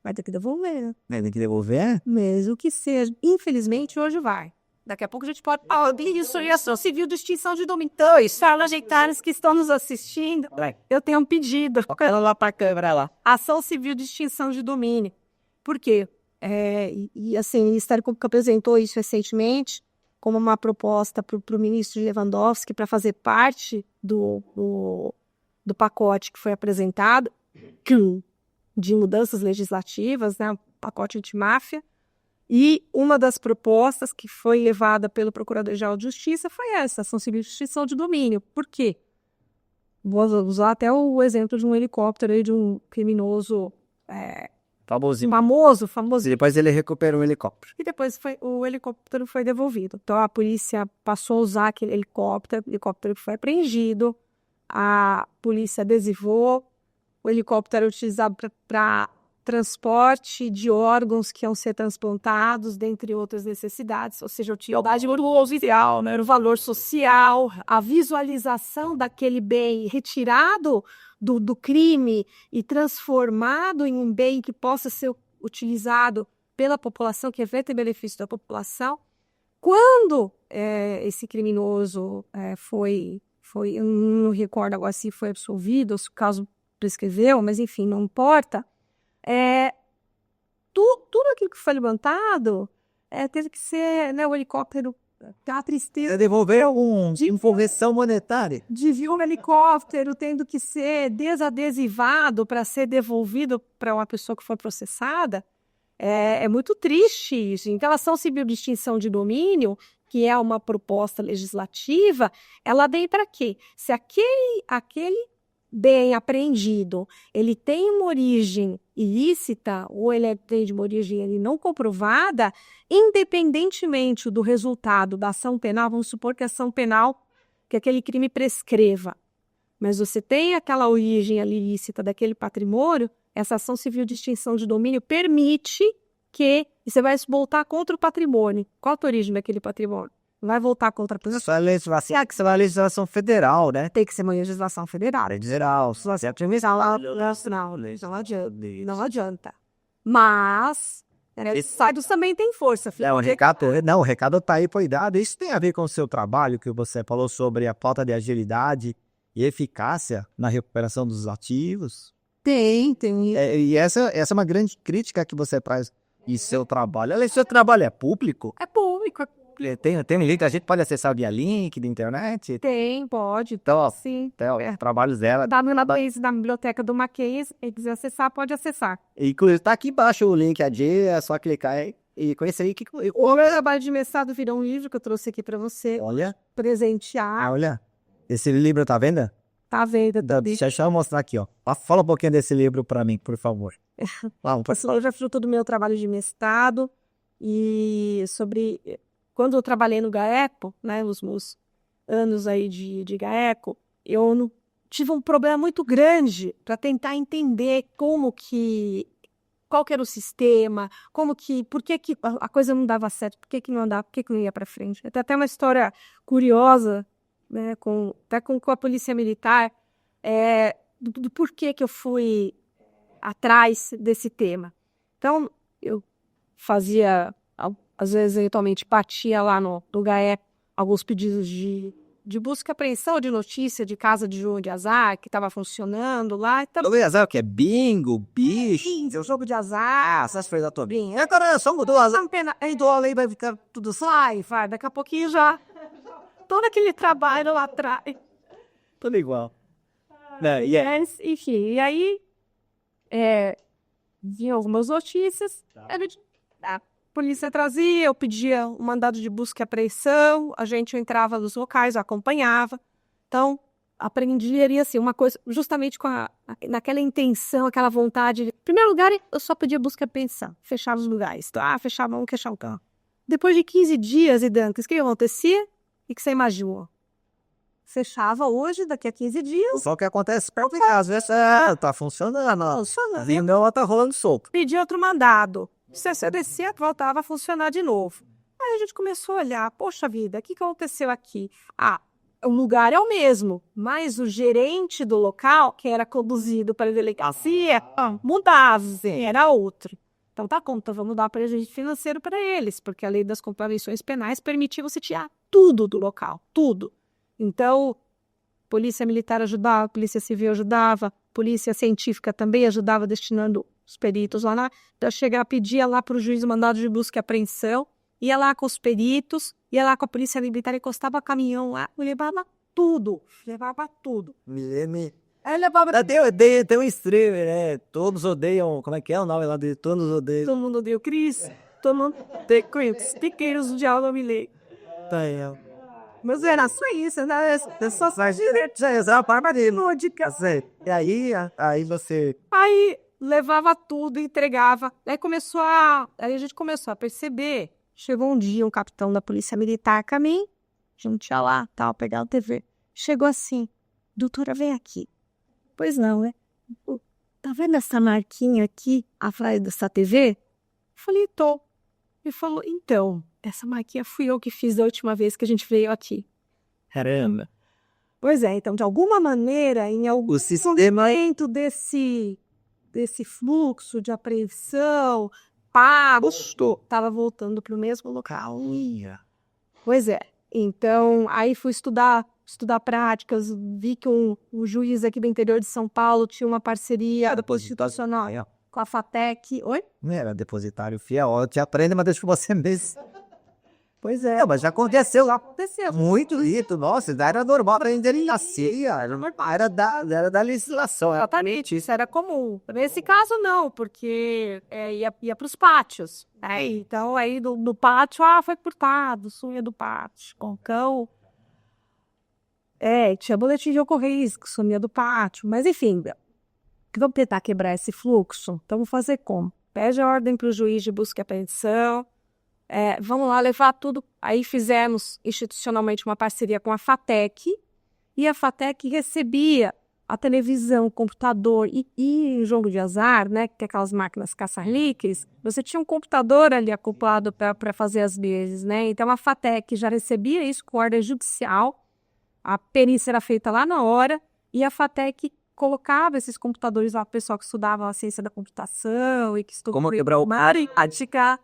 Speaker 2: vai ter que devolver.
Speaker 1: Tem que devolver?
Speaker 2: Mesmo que seja. Infelizmente, hoje vai. Daqui a pouco a gente pode falar isso e ação civil de extinção de domínio. Então, os parlamentares que estão nos assistindo, eu tenho um pedido.
Speaker 1: Ela lá para a câmera lá.
Speaker 2: Ação civil de extinção de domínio. Por quê? Assim, o Ministério Público apresentou isso recentemente como uma proposta para o ministro Lewandowski para fazer parte do pacote que foi apresentado de mudanças legislativas, né, o pacote antimáfia. E uma das propostas que foi levada pelo Procurador-Geral de Justiça foi essa, ação civil de extinção de domínio. Por quê? Vou usar até o exemplo de um helicóptero aí, de um criminoso famoso.
Speaker 1: E depois ele recuperou o helicóptero.
Speaker 2: E depois o helicóptero foi devolvido. Então a polícia passou a usar aquele helicóptero, o helicóptero foi apreendido, a polícia adesivou, o helicóptero era utilizado para transporte de órgãos que iam ser transplantados, dentre outras necessidades, ou seja, a utilidade social, né? O valor social, a visualização daquele bem retirado do crime e transformado em um bem que possa ser utilizado pela população, que evita benefício da população. Quando esse criminoso eu não recordo agora se foi absolvido ou se o caso prescreveu, mas enfim, não importa. Tudo aquilo que foi levantado teve que ser, né, o helicóptero, a tristeza.
Speaker 1: Devolver uma correção monetária.
Speaker 2: De ver um helicóptero tendo que ser desadesivado para ser devolvido para uma pessoa que foi processada, é muito triste isso. Então, a ação civil de extinção de domínio, que é uma proposta legislativa, ela vem para quê? Se aquele bem apreendido, ele tem uma origem ilícita ou ele tem de uma origem não comprovada, independentemente do resultado da ação penal, vamos supor que a ação penal, que aquele crime prescreva, mas você tem aquela origem ali ilícita daquele patrimônio, essa ação civil de extinção de domínio permite que você vai se voltar contra o patrimônio. Qual a origem daquele patrimônio? Vai voltar contra a pessoa.
Speaker 1: Isso é legislação, que isso é uma legislação federal, né?
Speaker 2: Tem que ser uma legislação federal.
Speaker 1: Federal.
Speaker 2: Não adianta. Mas os estados também têm força.
Speaker 1: O recado tá aí, foi dado. Isso tem a ver com o seu trabalho, que você falou sobre a falta de agilidade e eficácia na recuperação dos ativos?
Speaker 2: Tem.
Speaker 1: E essa é uma grande crítica que você traz em seu trabalho. Seu trabalho é público?
Speaker 2: É público.
Speaker 1: Tem um link, a gente pode acessar via link da internet?
Speaker 2: Tem, pode.
Speaker 1: Então,
Speaker 2: sim.
Speaker 1: Então, trabalhos dela.
Speaker 2: Tá na biblioteca do Mackenzie, se quiser acessar, pode acessar.
Speaker 1: Inclusive, tá aqui embaixo o link, é só clicar e conhecer aí.
Speaker 2: O meu trabalho de mestrado virou um livro que eu trouxe aqui para você.
Speaker 1: Olha.
Speaker 2: Presentear.
Speaker 1: Olha. Esse livro tá à venda?
Speaker 2: Tá à venda.
Speaker 1: Deixa eu mostrar aqui, ó. Fala um pouquinho desse livro para mim, por favor.
Speaker 2: Esse livro já fruto do meu trabalho de mestrado e sobre... Quando eu trabalhei no GAECO, né, nos meus anos aí de GAECO, eu tive um problema muito grande para tentar entender qual que era o sistema, por que a coisa não dava certo, por que não andava, por que não ia para frente. Tem até uma história curiosa, né, até com a polícia militar, do porquê que eu fui atrás desse tema. Então, eu fazia... Às vezes, eventualmente, batia lá no GAECO alguns pedidos de busca e apreensão de notícia de casa de jogo de azar que estava funcionando lá.
Speaker 1: Jogo de azar, o que é bingo, bicho?
Speaker 2: O jogo de azar.
Speaker 1: Essas coisas todas. Agora, só mudou azar.
Speaker 2: Aí do aí vai ficar tudo vai. Daqui a pouquinho já. Todo aquele trabalho lá atrás.
Speaker 1: Tudo igual.
Speaker 2: Enfim, e aí, vi algumas notícias. polícia trazia, eu pedia um mandado de busca e apreensão, eu entrava nos locais, eu acompanhava. Então, aprendi ali assim, uma coisa, justamente naquela intenção, aquela vontade. Em primeiro lugar, eu só pedia busca e apreensão, fechava os lugares. Fechava um, fechava o carro. Depois de 15 dias, Idancas, o que acontecia? E que você imaginou? Fechava hoje, daqui a 15 dias.
Speaker 1: Só que acontece perto de casa, às vezes, tá funcionando. E não tá rolando solto.
Speaker 2: Pedia outro mandado. Se você descia, voltava a funcionar de novo. Aí a gente começou a olhar, poxa vida, o que aconteceu aqui? O lugar é o mesmo, mas o gerente do local, que era conduzido para a delegacia, mudava, era outro. Então tá bom, então vamos dar prejuízo financeiro para eles, porque a lei das contravenções penais permitia você tirar tudo do local, tudo. Então, polícia militar ajudava, polícia civil ajudava, polícia científica também ajudava, destinando os peritos lá. Então, chegava, pedia lá para o juiz o mandado de busca e apreensão, ia lá com os peritos, ia lá com a polícia militar, encostava caminhão lá, levava tudo. Aí levava...
Speaker 1: Tem um streamer, né? Todos odeiam, como é que é o nome lá dele? Todos odeiam.
Speaker 2: Todo mundo odeia o Cris, todo mundo odeia o Chris, piqueiros do diabo, não me lei. Mas era só isso, né? Só
Speaker 1: Já barba de lúdica. E aí você...
Speaker 2: Aí levava tudo, entregava. Aí a gente começou a perceber. Chegou um dia um capitão da polícia militar a mim, a gente ia lá, tal, pegar o TV. Chegou assim, doutora, vem aqui. Pois não, né? Tá vendo essa marquinha aqui, atrás dessa TV? Eu falei, tô. Ele falou, então, essa marquinha fui eu que fiz da última vez que a gente veio aqui.
Speaker 1: Caramba.
Speaker 2: Pois é, então, de alguma maneira, em algum momento desse fluxo de apreensão, pago, estava voltando para o mesmo local. Pois é. Então, aí fui estudar práticas, vi que um juiz aqui do interior de São Paulo tinha uma parceria institucional com a FATEC. Oi?
Speaker 1: Não era depositário fiel, te aprende, mas deixa você mesmo.
Speaker 2: Pois é.
Speaker 1: Mas já aconteceu lá.
Speaker 2: Aconteceu.
Speaker 1: Muito isso, nossa, era normal para ele nascer, era da legislação.
Speaker 2: Exatamente, isso era comum. Nesse caso, não, porque ia para os pátios. Então, aí no pátio, foi furtado, sunha do pátio, com cão. Tinha boletim de ocorrência, que sumia do pátio. Mas, enfim, vamos tentar quebrar esse fluxo? Então, vamos fazer como? Pede a ordem para o juiz de busca e apreensão. Vamos lá levar tudo. Aí fizemos institucionalmente uma parceria com a FATEC, e a FATEC recebia a televisão, o computador e em jogo de azar, né, que é aquelas máquinas caça-níqueis, você tinha um computador ali acoplado para fazer as vezes, né? Então a FATEC já recebia isso com ordem judicial, a perícia era feita lá na hora, e a FATEC colocava esses computadores lá para o pessoal que estudava a ciência da computação e que estudava
Speaker 1: como quebrar o
Speaker 2: matemática.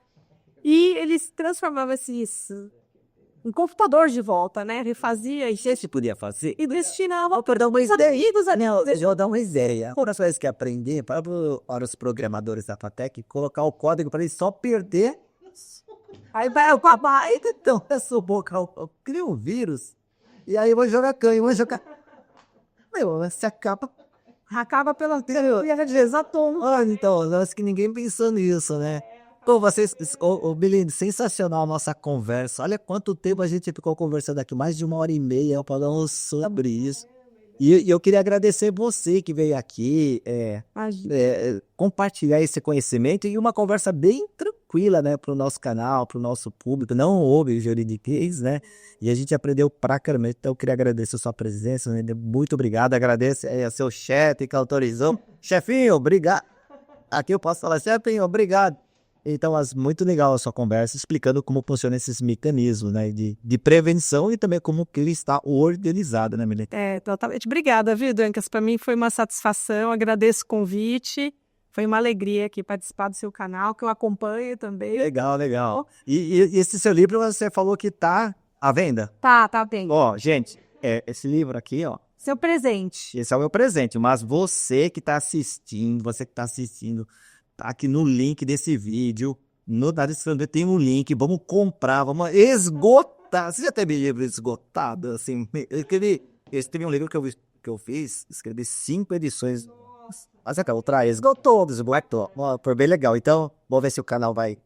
Speaker 2: E eles transformavam isso em computador de volta, né? Refazia e
Speaker 1: você podia fazer.
Speaker 2: E destinava
Speaker 1: para dar uma ideia. Deixa eu dar uma ideia. Uma das coisas que aprender para os programadores da FATEC colocar o código para eles só perder. Aí vai o papai, então, essa boca, eu crio um vírus. E aí eu vou jogar canho, você acaba pela teoria. Então, acho que ninguém pensou nisso, né? Belinda, sensacional a nossa conversa. Olha quanto tempo a gente ficou conversando aqui, mais de 1h30, falando sobre isso. E eu queria agradecer você que veio aqui, compartilhar esse conhecimento e uma conversa bem tranquila, né, para o nosso canal, para o nosso público. Não houve juridiquês, né? E a gente aprendeu pra caramba. Então eu queria agradecer a sua presença, né? Muito obrigado. Agradeço a seu chefe que autorizou. Chefinho, obrigado. Aqui eu posso falar, chefinho, obrigado. Então, muito legal a sua conversa, explicando como funcionam esses mecanismos, né, de prevenção e também como que ele está organizado, né, Milene?
Speaker 2: Totalmente. Obrigada, viu, Dancas? Para mim foi uma satisfação, agradeço o convite, foi uma alegria aqui participar do seu canal, que eu acompanho também.
Speaker 1: Legal. E esse seu livro, você falou que tá à venda?
Speaker 2: Tá bem.
Speaker 1: Gente, esse livro aqui,
Speaker 2: seu presente.
Speaker 1: Esse é o meu presente, mas você que está assistindo, tá aqui no link desse vídeo, na descrição tem um link, vamos comprar, vamos esgotar. Você já teve livro esgotado, assim? Eu escrevi um livro que eu fiz, escrevi 5 edições.
Speaker 2: Nossa.
Speaker 1: Mas é, Ultra
Speaker 2: Esgotou.
Speaker 1: esgotou. Foi bem legal. Então, vamos ver se o canal vai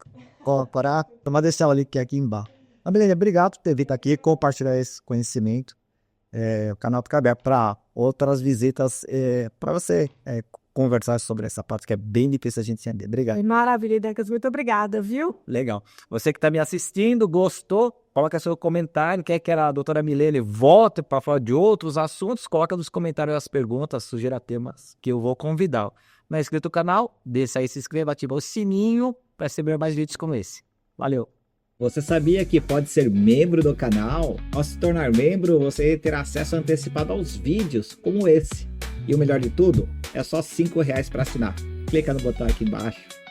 Speaker 1: colaborar. Vamos deixar o link aqui embaixo. Mas beleza, obrigado por ter vindo aqui compartilhar esse conhecimento. O canal fica aberto para outras visitas, para você conversar sobre essa parte que é bem difícil a gente entender. Obrigado.
Speaker 2: Maravilha, Decas. Muito obrigada, viu?
Speaker 1: Legal. Você que está me assistindo, gostou? Coloca seu comentário. Quer que a doutora Milene volte para falar de outros assuntos? Coloca nos comentários as perguntas, sugira temas que eu vou convidar. Não é inscrito no canal? Deixa aí, se inscreva, ativa o sininho para receber mais vídeos como esse. Valeu! Você sabia que pode ser membro do canal? Ao se tornar membro, você terá acesso antecipado aos vídeos como esse. E o melhor de tudo, é só R$ 5 para assinar. Clica no botão aqui embaixo